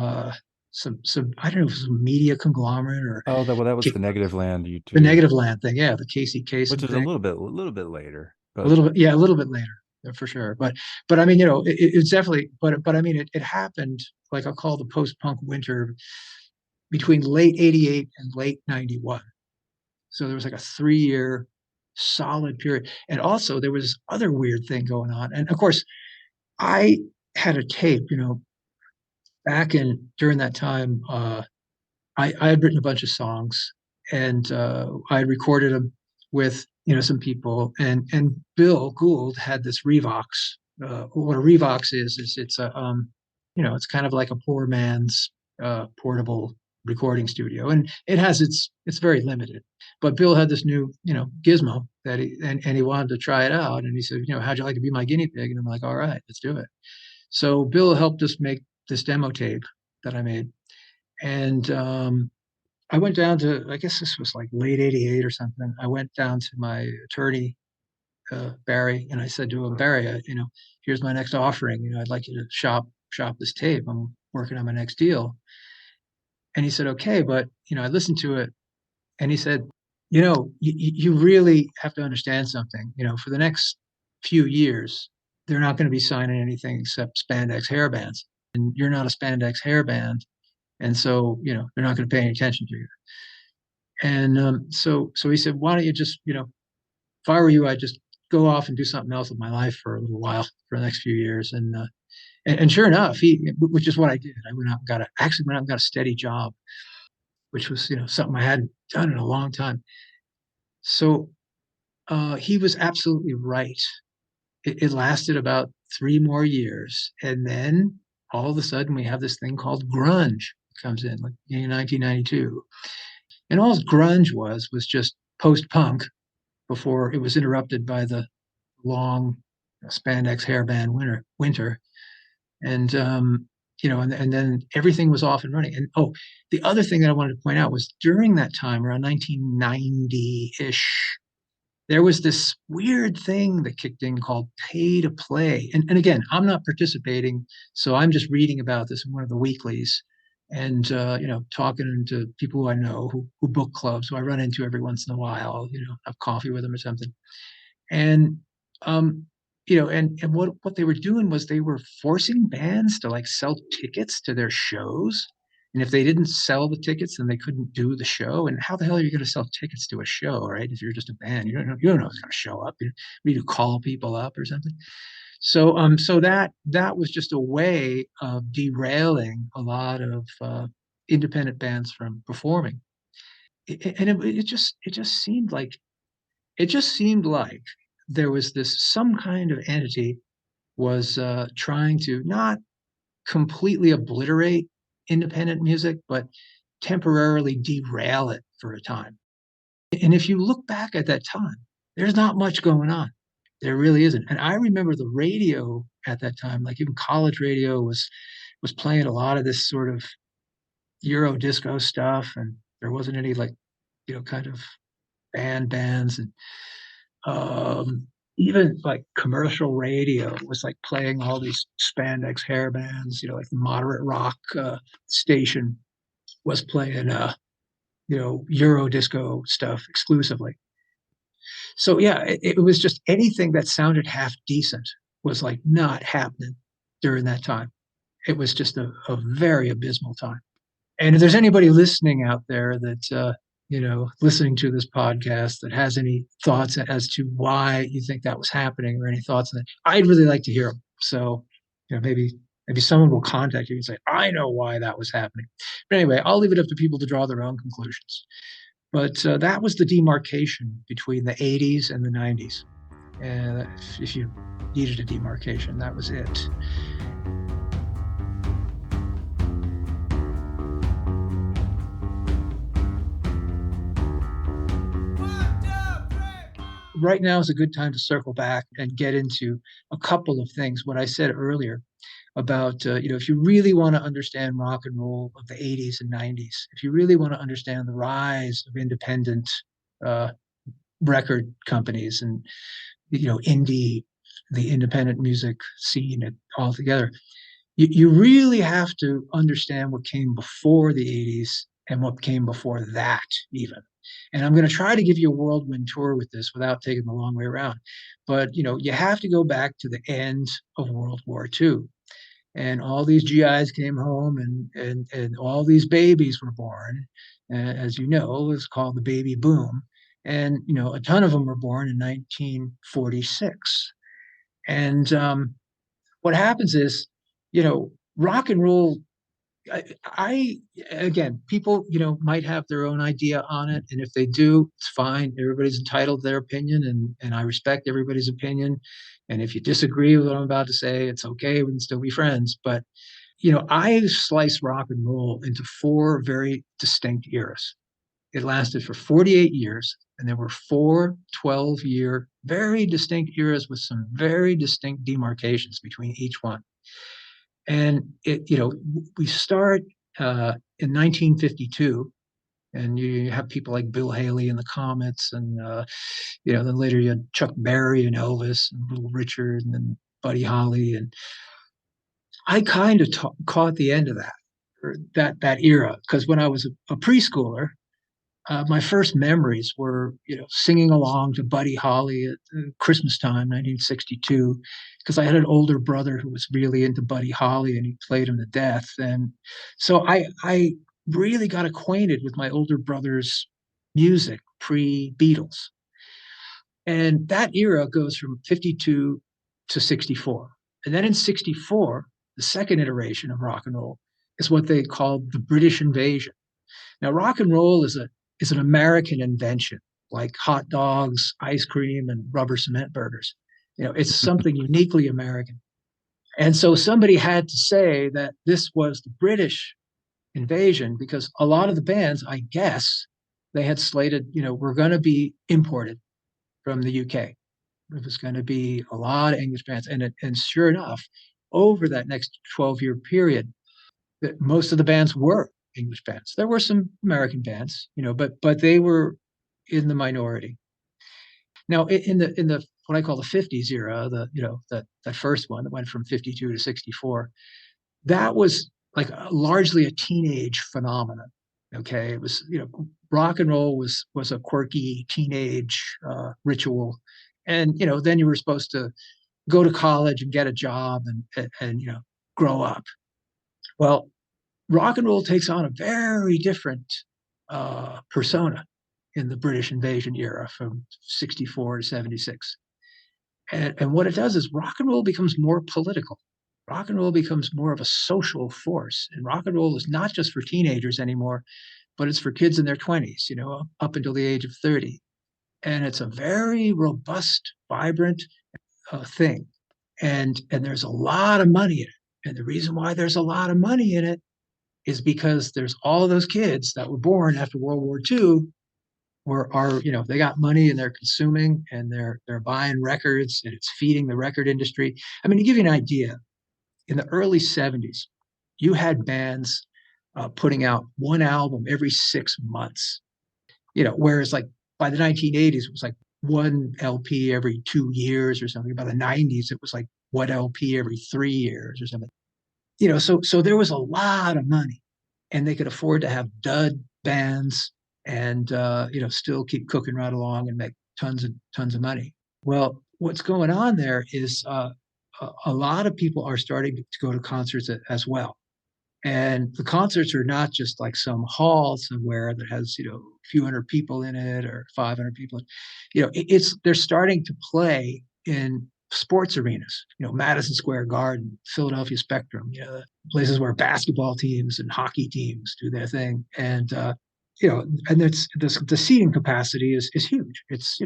some I don't know if it was a media conglomerate or Oh, that was the Negative Land the YouTube, Negative Land thing. Yeah, the Casey which Kasem is thing. a little bit later, A but little bit, yeah, a little bit later, for sure. But I mean, it's definitely. But I mean, it happened like I'll call the post punk winter between late '88 and late '91. So there was like a 3 year solid period, and also there was other weird thing going on. And of course, I had a tape, back in during that time. I had written a bunch of songs, and I had recorded them with some people, and Bill Gould had this Revox. What a Revox is it's a it's kind of like a poor man's portable recording studio, and it's very limited. But Bill had this new gizmo that and he wanted to try it out, and he said, how'd you like to be my guinea pig? And I'm like, all right, let's do it. So Bill helped us make this demo tape that I made, and I went down to, I guess this was like late '88 or something. I went down to my attorney, Barry, and I said to him, Barry, here's my next offering. I'd like you to shop this tape. I'm working on my next deal. And he said, okay, but I listened to it, and he said, You really have to understand something. For the next few years, they're not going to be signing anything except spandex hairbands, and you're not a spandex hairband, and so they're not going to pay any attention to you. And so he said, why don't you just, if I were you, I'd just go off and do something else with my life for a little while, for the next few years. And sure enough, which is what I did. I went out and got a steady job, which was, something I hadn't done in a long time. So he was absolutely right. It lasted about 3 more years. And then all of a sudden we have this thing called grunge comes in, like in 1992. And all grunge was just post-punk before it was interrupted by the long spandex hairband winter. And and then everything was off and running. And the other thing that I wanted to point out was during that time, around 1990-ish, there was this weird thing that kicked in called pay to play. And again, I'm not participating, so I'm just reading about this in one of the weeklies and talking to people who I know who book clubs who I run into every once in a while, have coffee with them or something. And and what they were doing was they were forcing bands to like sell tickets to their shows. And if they didn't sell the tickets, then they couldn't do the show. And how the hell are you going to sell tickets to a show, right? If you're just a band, you don't know who's going to show up. You need to call people up or something. So that was just a way of derailing a lot of independent bands from performing. It just seemed like there was some kind of entity was trying to not completely obliterate independent music, but temporarily derail it for a time. And if you look back at that time, there's not much going on. There really isn't. And I remember the radio at that time, like even college radio was playing a lot of this sort of Euro disco stuff, and there wasn't any like, kind of bands and even like commercial radio was like playing all these spandex hair bands, like the moderate rock station was playing Euro disco stuff exclusively. So yeah, it was just anything that sounded half decent was like not happening during that time. It was just a very abysmal time. And if there's anybody listening out there that listening to this podcast that has any thoughts as to why you think that was happening or any thoughts on it, I'd really like to hear them. So, maybe someone will contact you and say, I know why that was happening. But anyway, I'll leave it up to people to draw their own conclusions. But that was the demarcation between the 80s and the 90s. And if you needed a demarcation, that was it. Right now is a good time to circle back and get into a couple of things. What I said earlier about, if you really want to understand rock and roll of the 80s and 90s, if you really want to understand the rise of independent uh, record companies and, the independent music scene altogether, you really have to understand what came before the 80s and what came before that, even. And I'm going to try to give you a whirlwind tour with this without taking the long way around. But, you have to go back to the end of World War II. And all these GIs came home and all these babies were born. As you know, it was called the baby boom. And, a ton of them were born in 1946. And what happens is, rock and roll, I again, people, might have their own idea on it, and if they do, it's fine. Everybody's entitled to their opinion, and I respect everybody's opinion. And if you disagree with what I'm about to say, it's okay. We can still be friends. But I slice rock and roll into four very distinct eras. It lasted for 48 years, and there were four 12-year, very distinct eras with some very distinct demarcations between each one. And we start in 1952, and you have people like Bill Haley and the Comets, and then later you had Chuck Berry and Elvis and Little Richard, and then Buddy Holly, and I kind of caught the end of that, or that era, because when I was a preschooler, My first memories were, singing along to Buddy Holly at Christmas time, 1962, because I had an older brother who was really into Buddy Holly and he played him to death. And so I really got acquainted with my older brother's music pre-Beatles. And that era goes from 52 to 64. And then in 64, the second iteration of rock and roll is what they called the British invasion. Now, rock and roll is an American invention, like hot dogs, ice cream, and rubber cement burgers. It's something uniquely American. And so somebody had to say that this was the British invasion because a lot of the bands, I guess, they had slated, were going to be imported from the UK. It was going to be a lot of English bands. And sure enough, over that next 12-year period, most of the bands were English bands. There were some American bands, but they were in the minority. Now, in the what I call the 50s era, that first one that went from 52 to 64, that was like largely a teenage phenomenon. Okay, it was rock and roll was a quirky teenage ritual, and then you were supposed to go to college and get a job and grow up. Well, rock and roll takes on a very different persona in the British invasion era from 64 to 76. And what it does is rock and roll becomes more political. Rock and roll becomes more of a social force. And rock and roll is not just for teenagers anymore, but it's for kids in their 20s, up until the age of 30. And it's a very robust, vibrant thing. And there's a lot of money in it. And the reason why there's a lot of money in it is because there's all of those kids that were born after World War II they got money and they're consuming and they're buying records and it's feeding the record industry. I mean, to give you an idea, in the early 70s, you had bands putting out one album every 6 months, whereas like by the 1980s, it was like one LP every 2 years or something. By the 90s, it was like one LP every 3 years or something. So there was a lot of money and they could afford to have dud bands and still keep cooking right along and make tons of money. Well, what's going on there is a lot of people are starting to go to concerts as well. And the concerts are not just like some hall somewhere that has, a few hundred people in it or 500 people. They're starting to play in sports arenas, Madison Square Garden, Philadelphia Spectrum, places where basketball teams and hockey teams do their thing. And, and the seating capacity is huge. It's,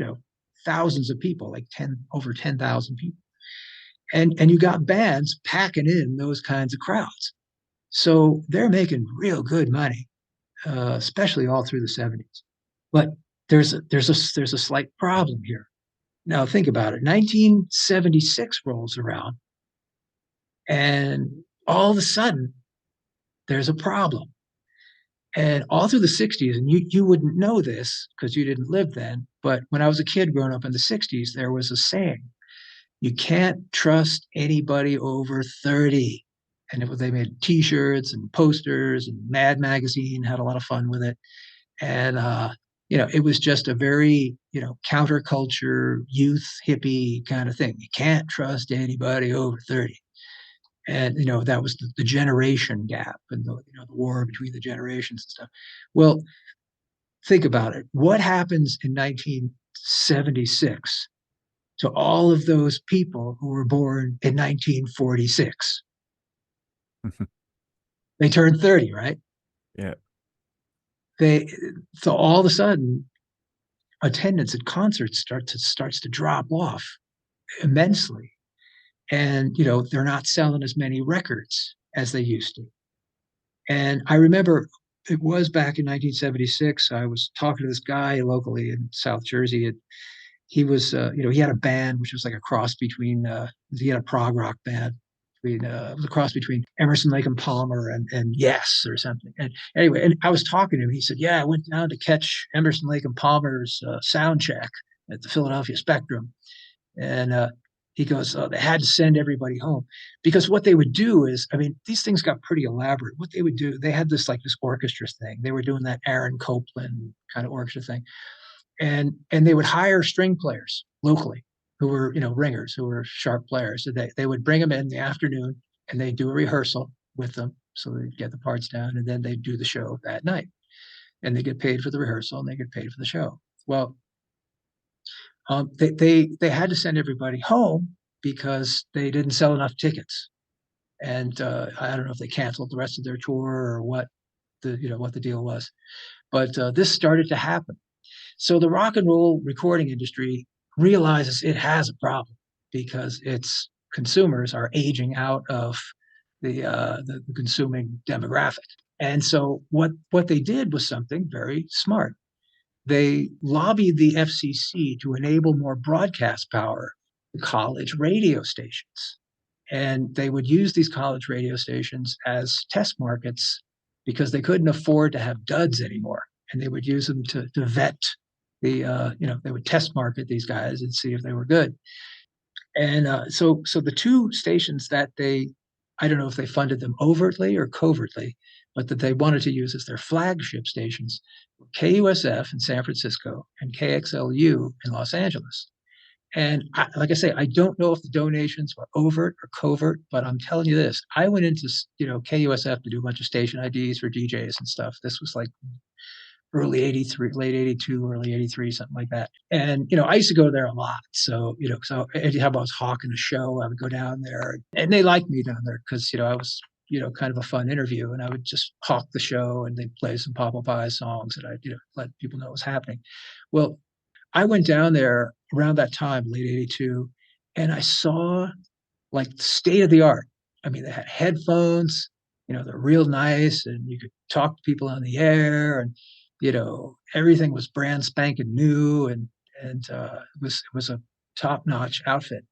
thousands of people, like over 10,000 people. And you got bands packing in those kinds of crowds. So they're making real good money, especially all through the 70s. But there's a slight problem here. Now think about it. 1976 rolls around, and all of a sudden there's a problem. And all through the 60s, and you wouldn't know this because you didn't live then, but when I was a kid growing up in the 60s, there was a saying, you can't trust anybody over 30. And they made T-shirts and posters, and Mad Magazine had a lot of fun with it. And it was just a very counterculture, youth hippie kind of thing. You can't trust anybody over 30. And that was the generation gap and the war between the generations and stuff. Well, think about it. What happens in 1976 to all of those people who were born in 1946? They turned 30, right? Yeah. So all of a sudden, attendance at concerts starts to drop off immensely, and they're not selling as many records as they used to. And I remember it was back in 1976. I was talking to this guy locally in South Jersey. He was, he had a band which was like a cross between, he had a prog rock band. It was a cross between Emerson, Lake and Palmer and Yes or something. And anyway, and I was talking to him. He said, "Yeah, I went down to catch Emerson, Lake and Palmer's sound check at the Philadelphia Spectrum." And He goes, they had to send everybody home because what they would do is, I mean, these things got pretty elaborate. What they would do, they had this orchestra thing. They were doing that Aaron Copland kind of orchestra thing, and they would hire string players locally who were ringers, who were sharp players. So they would bring them in the afternoon and they'd do a rehearsal with them so they'd get the parts down, and then they'd do the show that night, and they get paid for the rehearsal and they get paid for the show. Well, they had to send everybody home because they didn't sell enough tickets, and I don't know if they canceled the rest of their tour or what the deal was, but this started to happen. So the rock and roll recording industry realizes it has a problem because its consumers are aging out of the consuming demographic. And so what they did was something very smart. They lobbied the FCC to enable more broadcast power to college radio stations. And they would use these college radio stations as test markets because they couldn't afford to have duds anymore. And they would use them to vet they would test market these guys and see if they were good. And so the two stations that I don't know if they funded them overtly or covertly, but that they wanted to use as their flagship stations were KUSF in San Francisco and KXLU in Los Angeles. And like I say, I don't know if the donations were overt or covert, but I'm telling you this: I went into KUSF to do a bunch of station IDs for DJs and stuff. This was like early 83, late 82, early 83, something like that. And, I used to go there a lot. So, so anytime I was hawking a show, I would go down there, and they liked me down there because, I was, kind of a fun interview, and I would just hawk the show and they'd play some Papa Pie songs and I'd, let people know what was happening. Well, I went down there around that time, late 82, and I saw like state of the art. I mean, they had headphones, they're real nice, and you could talk to people on the air, and everything was brand spanking new, and it was a top-notch outfit.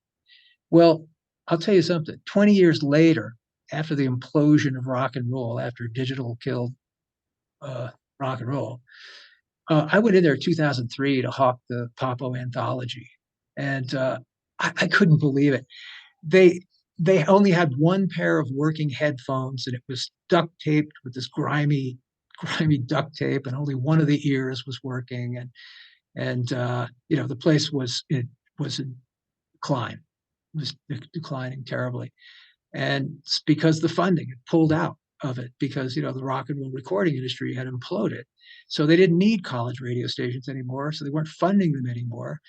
Well, I'll tell you something. 20 years later, after the implosion of rock and roll, after digital killed rock and roll, I went in there in 2003 to hawk the Popo anthology, and I couldn't believe it. They only had one pair of working headphones, and it was duct taped with this grimy duct tape, and only one of the ears was working, and the place was in decline. It was declining terribly, and it's because the funding had pulled out of it because the rock and roll recording industry had imploded, so they didn't need college radio stations anymore, so they weren't funding them anymore,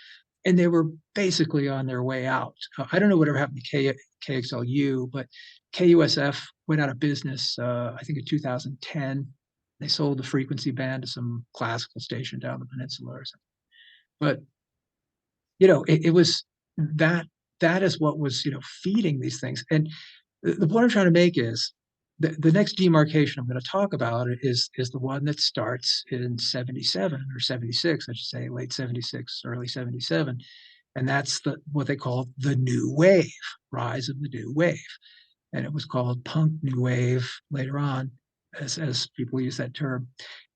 and they were basically on their way out. I don't know whatever happened to KXLU, but KUSF went out of business, I think in 2010. They sold the frequency band to some classical station down the peninsula or something. But, it was that is what was, feeding these things. And the point I'm trying to make is the next demarcation I'm going to talk about is the one that starts in 77 or 76, I should say, late 76, early 77. And that's what they call the new wave, rise of the new wave. And it was called punk new wave later on, as people use that term.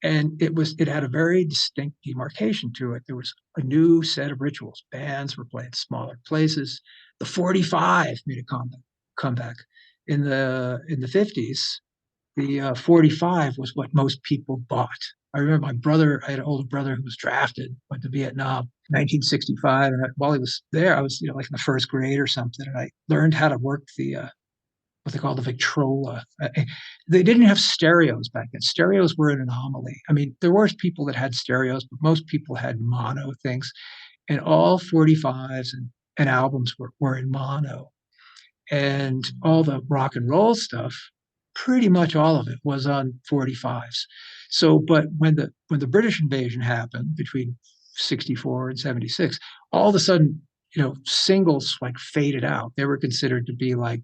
And it had a very distinct demarcation to it. There was a new set of rituals. Bands were playing smaller places. The 45 made a comeback. In the 50s, the 45 was what most people bought. I remember I had an older brother who was drafted, went to Vietnam, 1965. And while he was there, I was, like in the first grade or something. And I learned how to work what they call the Victrola. They didn't have stereos back then. Stereos were an anomaly. I mean, there were people that had stereos, but most people had mono things. And all 45s and albums were in mono. And all the rock and roll stuff, pretty much all of it was on 45s. So, but when the British invasion happened between 64 and 76, all of a sudden, singles like faded out. They were considered to be like,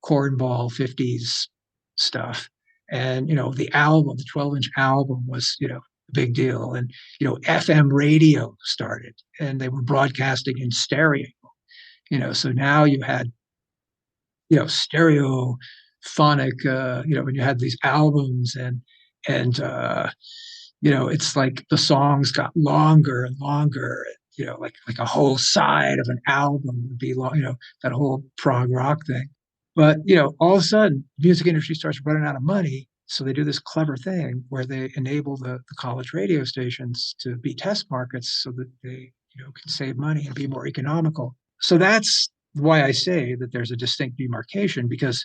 cornball 50s stuff. And, the 12-inch album was, a big deal. And, FM radio started, and they were broadcasting in stereo, so now you had, stereophonic, when you had these albums, and it's like the songs got longer and longer. like a whole side of an album would be long, that whole prog rock thing. But all of a sudden, the music industry starts running out of money. So they do this clever thing where they enable the college radio stations to be test markets so that they, can save money and be more economical. So that's why I say that there's a distinct demarcation, because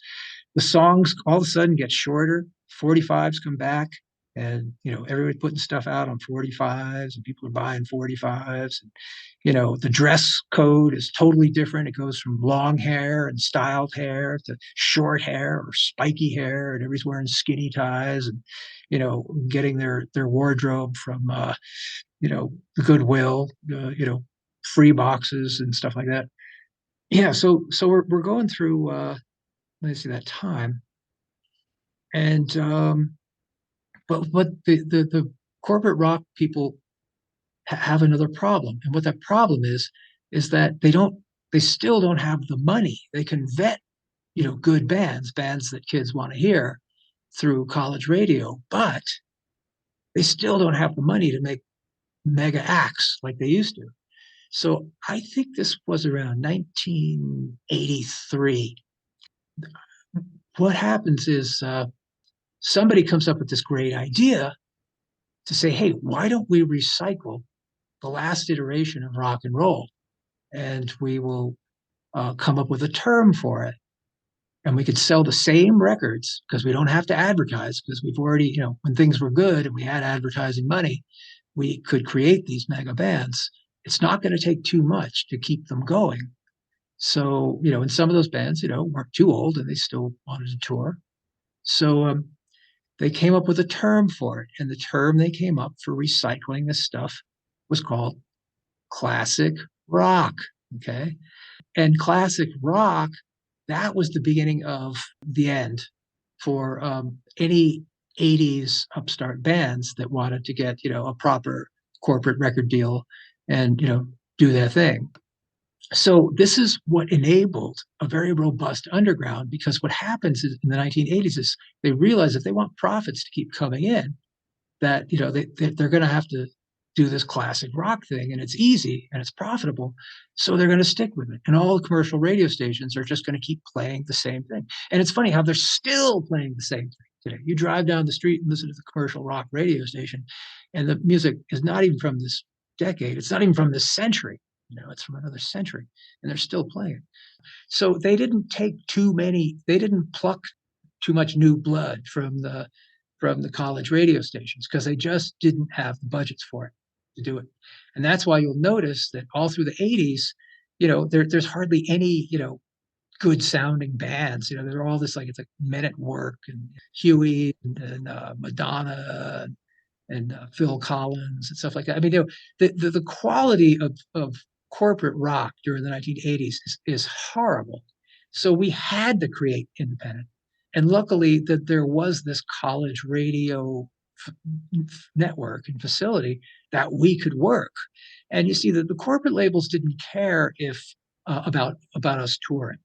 the songs all of a sudden get shorter. 45s come back, and everybody's putting stuff out on 45s, and people are buying 45s. And the dress code is totally different. It goes from long hair and styled hair to short hair or spiky hair, and everybody's wearing skinny ties and getting their wardrobe from the Goodwill, free boxes and stuff like that. Yeah, so we're going through let me see, that time. And but the corporate rock people have another problem. And what that problem is that they still don't have the money. They can vet, good bands that kids want to hear through college radio, but they still don't have the money to make mega acts like they used to. So I think this was around 1983. What happens is somebody comes up with this great idea to say, hey, why don't we recycle the last iteration of rock and roll? And we will come up with a term for it. And we could sell the same records because we don't have to advertise, because we've already, when things were good and we had advertising money, we could create these mega bands. It's not going to take too much to keep them going. So, and some of those bands, weren't too old and they still wanted to tour. So they came up with a term for it. And the term they came up for recycling this stuff was called classic rock. Okay. And classic rock, that was the beginning of the end for any 80s upstart bands that wanted to get, a proper corporate record deal and, do their thing. So this is what enabled a very robust underground, because what happens in the 1980s is they realize if they want profits to keep coming in, that they're going to have to do this classic rock thing, and it's easy and it's profitable, so they're going to stick with it. And all the commercial radio stations are just going to keep playing the same thing. And it's funny how they're still playing the same thing today. You drive down the street and listen to the commercial rock radio station, and the music is not even from this decade. It's not even from this century. It's from another century, and they're still playing. So they didn't they didn't pluck too much new blood from the college radio stations, because they just didn't have the budgets for it to do it. And that's why you'll notice that all through the 80s, there's hardly any, good sounding bands. They're all this, like, it's like Men at Work and Huey and Madonna and Phil Collins and stuff like that. I mean, the quality of corporate rock during the 1980s is horrible. So we had to create independent. And luckily that there was this college radio network and facility that we could work. And you see that the corporate labels didn't care if about us touring.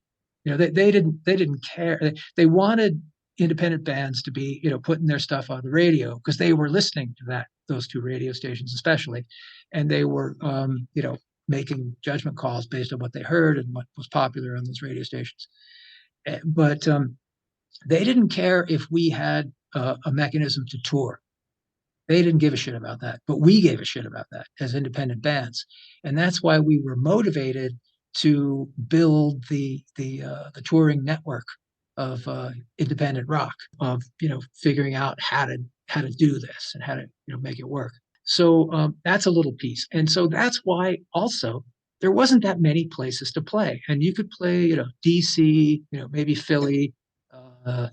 They didn't care. They wanted independent bands to be, putting their stuff on the radio, because they were listening to those two radio stations especially, and they were making judgment calls based on what they heard and what was popular on those radio stations. But they didn't care if we had a mechanism to tour. They didn't give a shit about that, but we gave a shit about that as independent bands. And that's why we were motivated to build the touring network of independent rock, of figuring out how to do this and how to make it work. So that's a little piece. And so that's why also there wasn't that many places to play. And you could play, DC, maybe Philly, uh,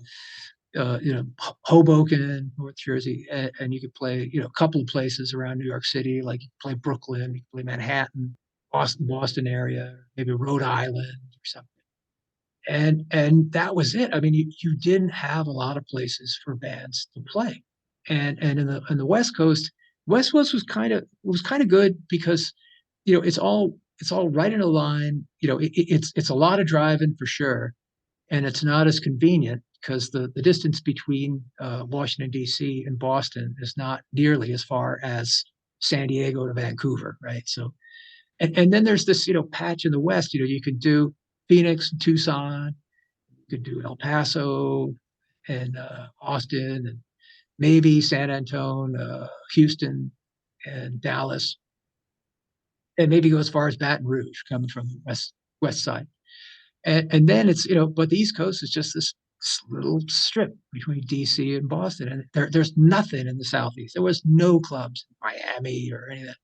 Hoboken, North Jersey, and you could play, a couple of places around New York City, like you could play Brooklyn, you could play Manhattan, Boston area, maybe Rhode Island or something. And that was it. I mean, you didn't have a lot of places for bands to play. And in the West Coast, West Coast was kind of good, because it's all right in a line. It's a lot of driving for sure, and it's not as convenient, because the distance between Washington D.C. and Boston is not nearly as far as San Diego to Vancouver, right? So And then there's this, patch in the West, you could do Phoenix and Tucson, you could do El Paso and Austin and maybe San Antonio, Houston and Dallas, and maybe go as far as Baton Rouge coming from the west side. And then it's, but the East Coast is just this little strip between DC and Boston. And there's nothing in the Southeast. There was no clubs in Miami or any of that.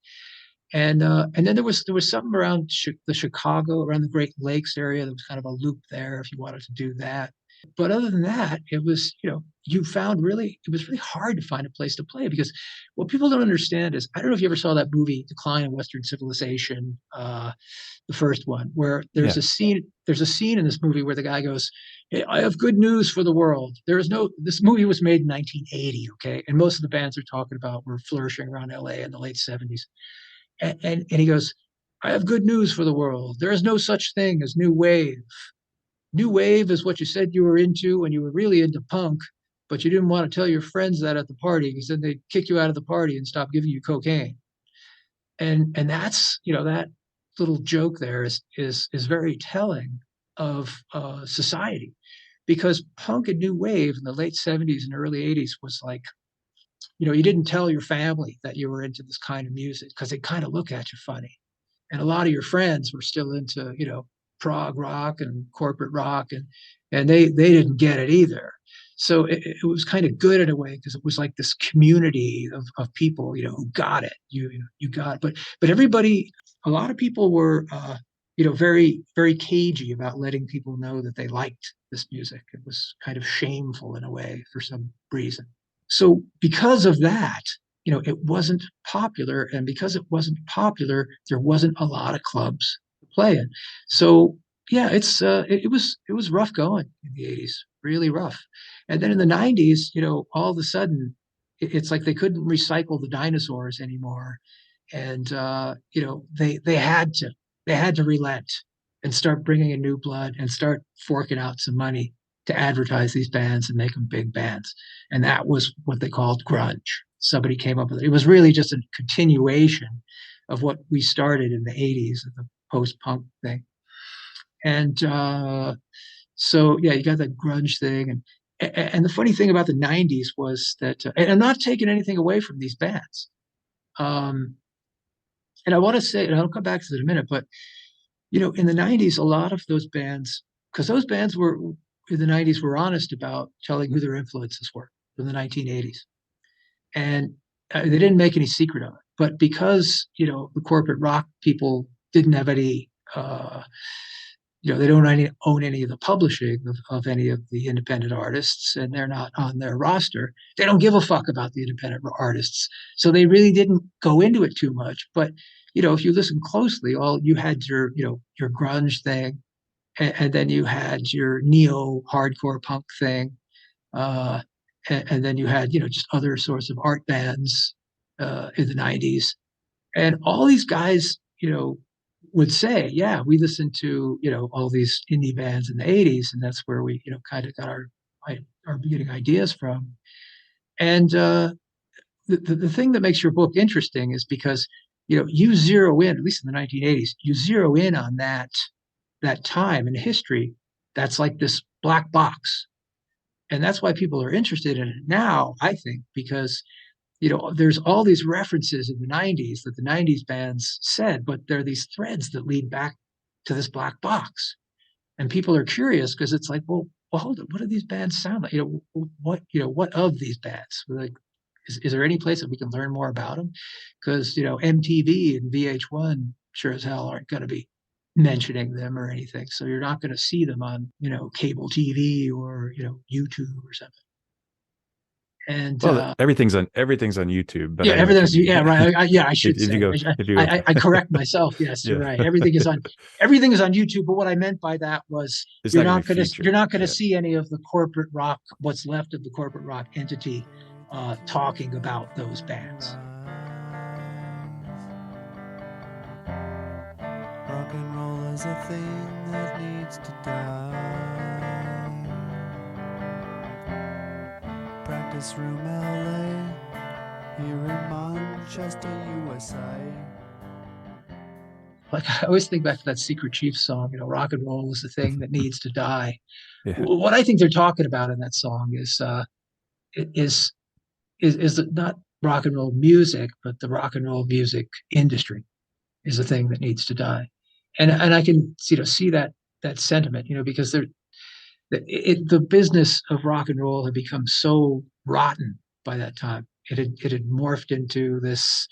And then there was something around the Chicago, around the Great Lakes area. There was kind of a loop there if you wanted to do that. But other than that, it was, it was really hard to find a place to play because what people don't understand is, I don't know if you ever saw that movie, Decline of Western Civilization, the first one, where Yeah. there's a scene in this movie where the guy goes, "Hey, I have good news for the world. This movie was made in 1980, okay? And most of the bands are talking about were flourishing around LA in the late 70s. And he goes, I have good news for the world. There is no such thing as new wave. New wave is what you said you were into when you were really into punk, but you didn't want to tell your friends that at the party because then they'd kick you out of the party and stop giving you cocaine." And that's, that little joke there is very telling of society, because punk and new wave in the late 70s and early 80s was like, you didn't tell your family that you were into this kind of music because they kind of look at you funny. And a lot of your friends were still into, prog rock and corporate rock, and they didn't get it either. So it was kind of good in a way because it was like this community of people, who got it. You got it. But everybody, a lot of people were, very, very cagey about letting people know that they liked this music. It was kind of shameful in a way for some reason. So because of that, it wasn't popular. And because it wasn't popular, there wasn't a lot of clubs to play in. So yeah, it was rough going in the 80s, really rough. And then in the 90s, all of a sudden, it's like they couldn't recycle the dinosaurs anymore. And they had to relent and start bringing in new blood and start forking out some money to advertise these bands and make them big bands. And that was what they called grunge. Somebody came up with it. It was really just a continuation of what we started in the 80s, the post-punk thing. And so, yeah, you got that grunge thing. And the funny thing about the 90s was that, and I'm not taking anything away from these bands. Um, and I want to say, and I'll come back to it in a minute, but, in the 90s, a lot of those bands, because those bands were in the 90s were honest about telling who their influences were in the 1980s. And they didn't make any secret of it. But because, the corporate rock people didn't have any, they don't own any of the publishing of any of the independent artists, and they're not on their roster. They don't give a fuck about the independent artists. So they really didn't go into it too much. But, if you listen closely, all you had your grunge thing, and then you had your neo hardcore punk thing, uh, and then you had just other sorts of art bands in the 90s, and all these guys would say, yeah, we listened to all these indie bands in the 80s, and that's where we kind of got our beginning ideas from. And the thing that makes your book interesting is because you zero in, at least in the 1980s, you zero in on that time in history that's like this black box. And that's why people are interested in it now, I think, because there's all these references in the 90s that the 90s bands said, but there are these threads that lead back to this black box. And people are curious because it's like, well, hold on, what do these bands sound like? What of these bands? Like, is there any place that we can learn more about them? Because, MTV and VH1 sure as hell aren't going to be mentioning them or anything. So you're not going to see them on, cable TV or, YouTube or something. And Well, everything's on YouTube, but yeah, I know what you everything's, mean. yeah, right. Yeah, I should If say. you go, if you go, I correct myself. Yes, you're yeah, right. Everything is on YouTube. But what I meant by that was it's you're not going to not be gonna you're featured. not gonna Yeah. see any of the corporate rock, what's left of the corporate rock entity, talking about those bands. Rock and roll is a thing that needs to die. Practice room LA, here in Manchester, USA. like I always think back to that Secret Chief song, rock and roll is the thing that needs to die. Yeah. What I think they're talking about in that song is not rock and roll music, but the rock and roll music industry is the thing that needs to die. And I can see that sentiment, because the business of rock and roll had become so rotten by that time. It had morphed into this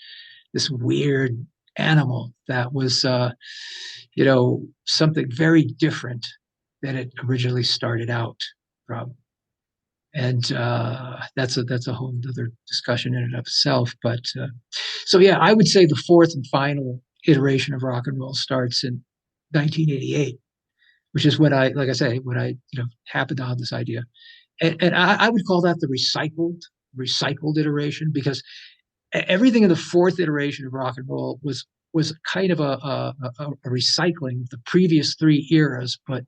weird animal that was something very different than it originally started out from. And that's a whole other discussion in and of itself. But so yeah, I would say the fourth and final iteration of rock and roll starts in 1988, which is when like I say, when I happened on this idea, and I would call that the recycled iteration, because everything in the fourth iteration of rock and roll was kind of a recycling of the previous three eras, but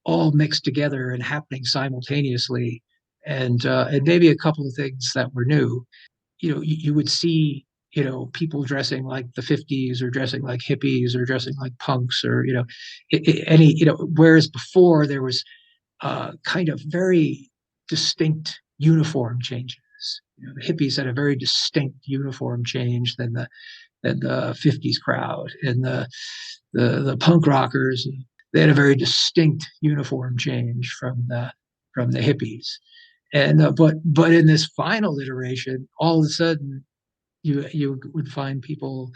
all mixed together and happening simultaneously, and maybe a couple of things that were new. You would see people dressing like the 50s, or dressing like hippies, or dressing like punks, or any whereas before there was kind of very distinct uniform changes. The hippies had a very distinct uniform change than the 50s crowd, and the punk rockers, they had a very distinct uniform change from the hippies. And but in this final iteration, all of a sudden you would find people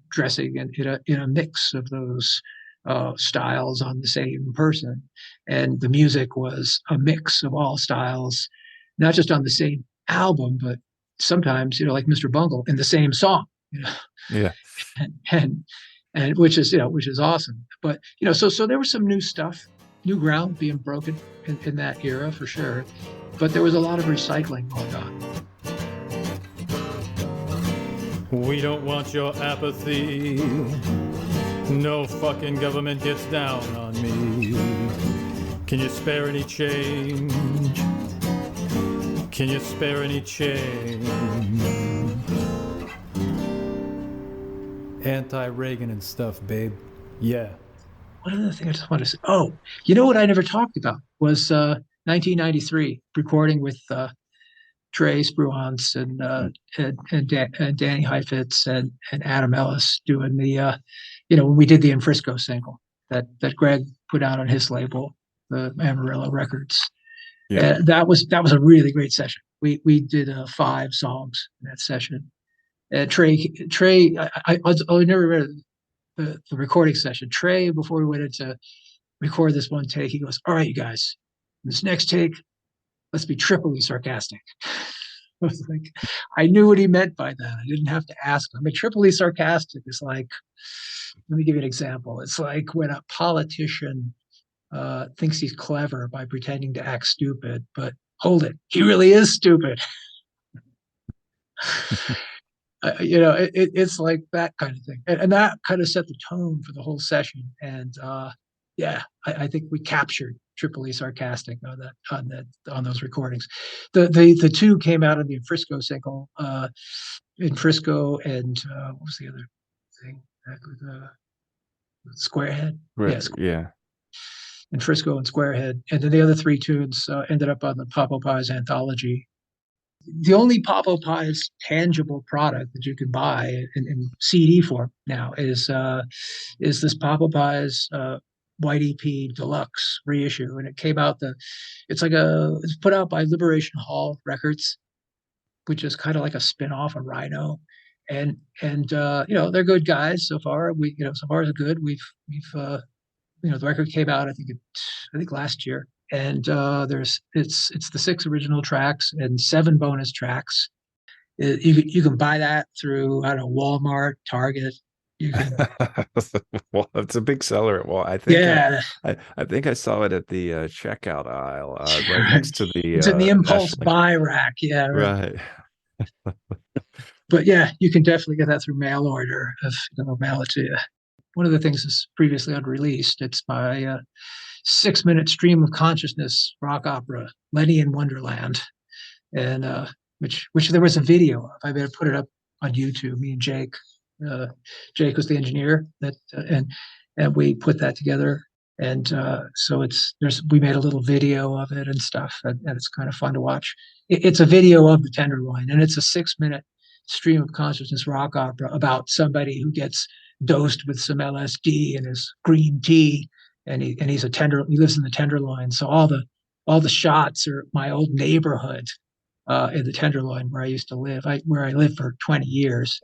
dressing in a mix of those styles on the same person, and the music was a mix of all styles, not just on the same album, but sometimes like Mr. Bungle in the same song. Yeah. and which is awesome. But so there was some new stuff, new ground being broken in that era for sure. But there was a lot of recycling going on. We don't want your apathy. No fucking government gets down on me. Can you spare any change? Can you spare any change? Anti-Reagan and stuff, babe. Yeah. One other thing I just want to say. Oh, what I never talked about was 1993 recording with Trey Spruance and Danny Heifetz and Adam Ellis doing the when we did the In Frisco single that Greg put out on his label, the Amarillo Records. Yeah. That was a really great session. We did 5 songs in that session. Trey, I'll never remember the recording session. Trey, before we went into record this one take, he goes, "All right, you guys, this next take, let's be triply sarcastic." I was like, I knew what he meant by that. I didn't have to ask him. I mean, triply sarcastic is like, let me give you an example. It's like when a politician thinks he's clever by pretending to act stupid, but hold it, he really is stupid. It's like that kind of thing, and that kind of set the tone for the whole session. And I think we captured triply sarcastic on those recordings. The two came out on the Frisco single, in Frisco, and what was the other thing? Squarehead. Right. Yeah. In Frisco and Squarehead, and then the other 3 tunes ended up on the Popo Pies anthology. The only Popo Pies tangible product that you can buy in CD form now is this Popo Pies White EP Deluxe reissue, and it came out it's put out by Liberation Hall Records, which is kind of like a spin-off of Rhino, and they're good guys so far. So far so good. We've the record came out I think last year. And it's the 6 original tracks and 7 bonus tracks. You can buy that through, I don't know, Walmart, Target. You can, Well, it's a big seller at Walmart. I think. yeah, I think I saw it at the checkout aisle, right next to the. it's in the impulse National... buy rack. Yeah, right. But yeah, you can definitely get that through mail order if they'll mail it to you. One of the things is previously unreleased. It's my 6-minute stream of consciousness rock opera, Lenny in Wonderland, and which there was a video of. I better put it up on YouTube. Me and Jake Jake was the engineer and we put that together. And so we made a little video of it and stuff, and it's kind of fun to watch. It's a video of the Tenderloin, and it's a 6-minute stream of consciousness rock opera about somebody who gets dosed with some LSD and his green tea, and he lives in the Tenderloin. So all the shots are my old neighborhood in the Tenderloin where I used to live. Where I lived for 20 years.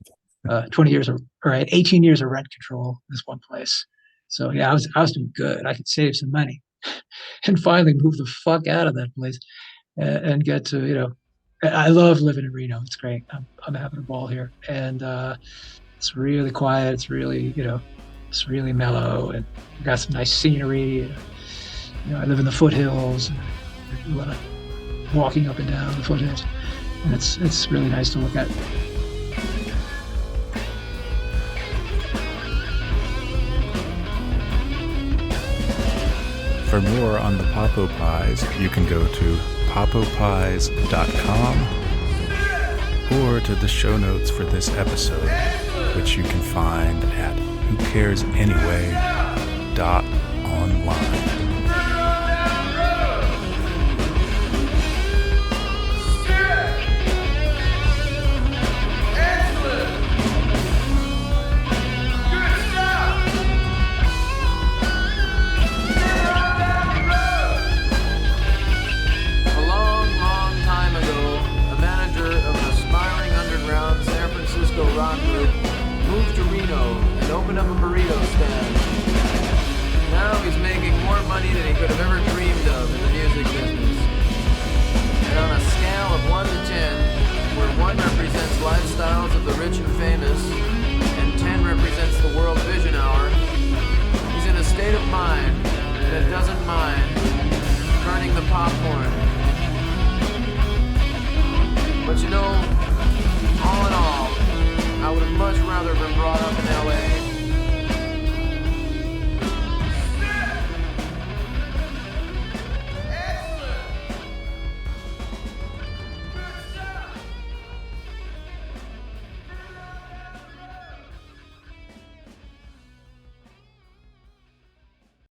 20 years, or I had 18 years of rent control in this one place. So yeah, I was doing good. I could save some money, and finally move the fuck out of that place and get to I love living in Reno. It's great. I'm having a ball here, and it's really quiet. It's really it's really mellow, and got some nice scenery. I live in the foothills. And a lot of walking up and down the foothills, and it's really nice to look at. For more on the Popo Pies, you can go to popopies.com or to the show notes for this episode, which you can find at whocaresanyway.online. Moved to Reno and opened up a burrito stand. Now he's making more money than he could have ever dreamed of in the music business. And on a scale of 1 to 10, where 1 represents lifestyles of the rich and famous, and 10 represents the world vision album,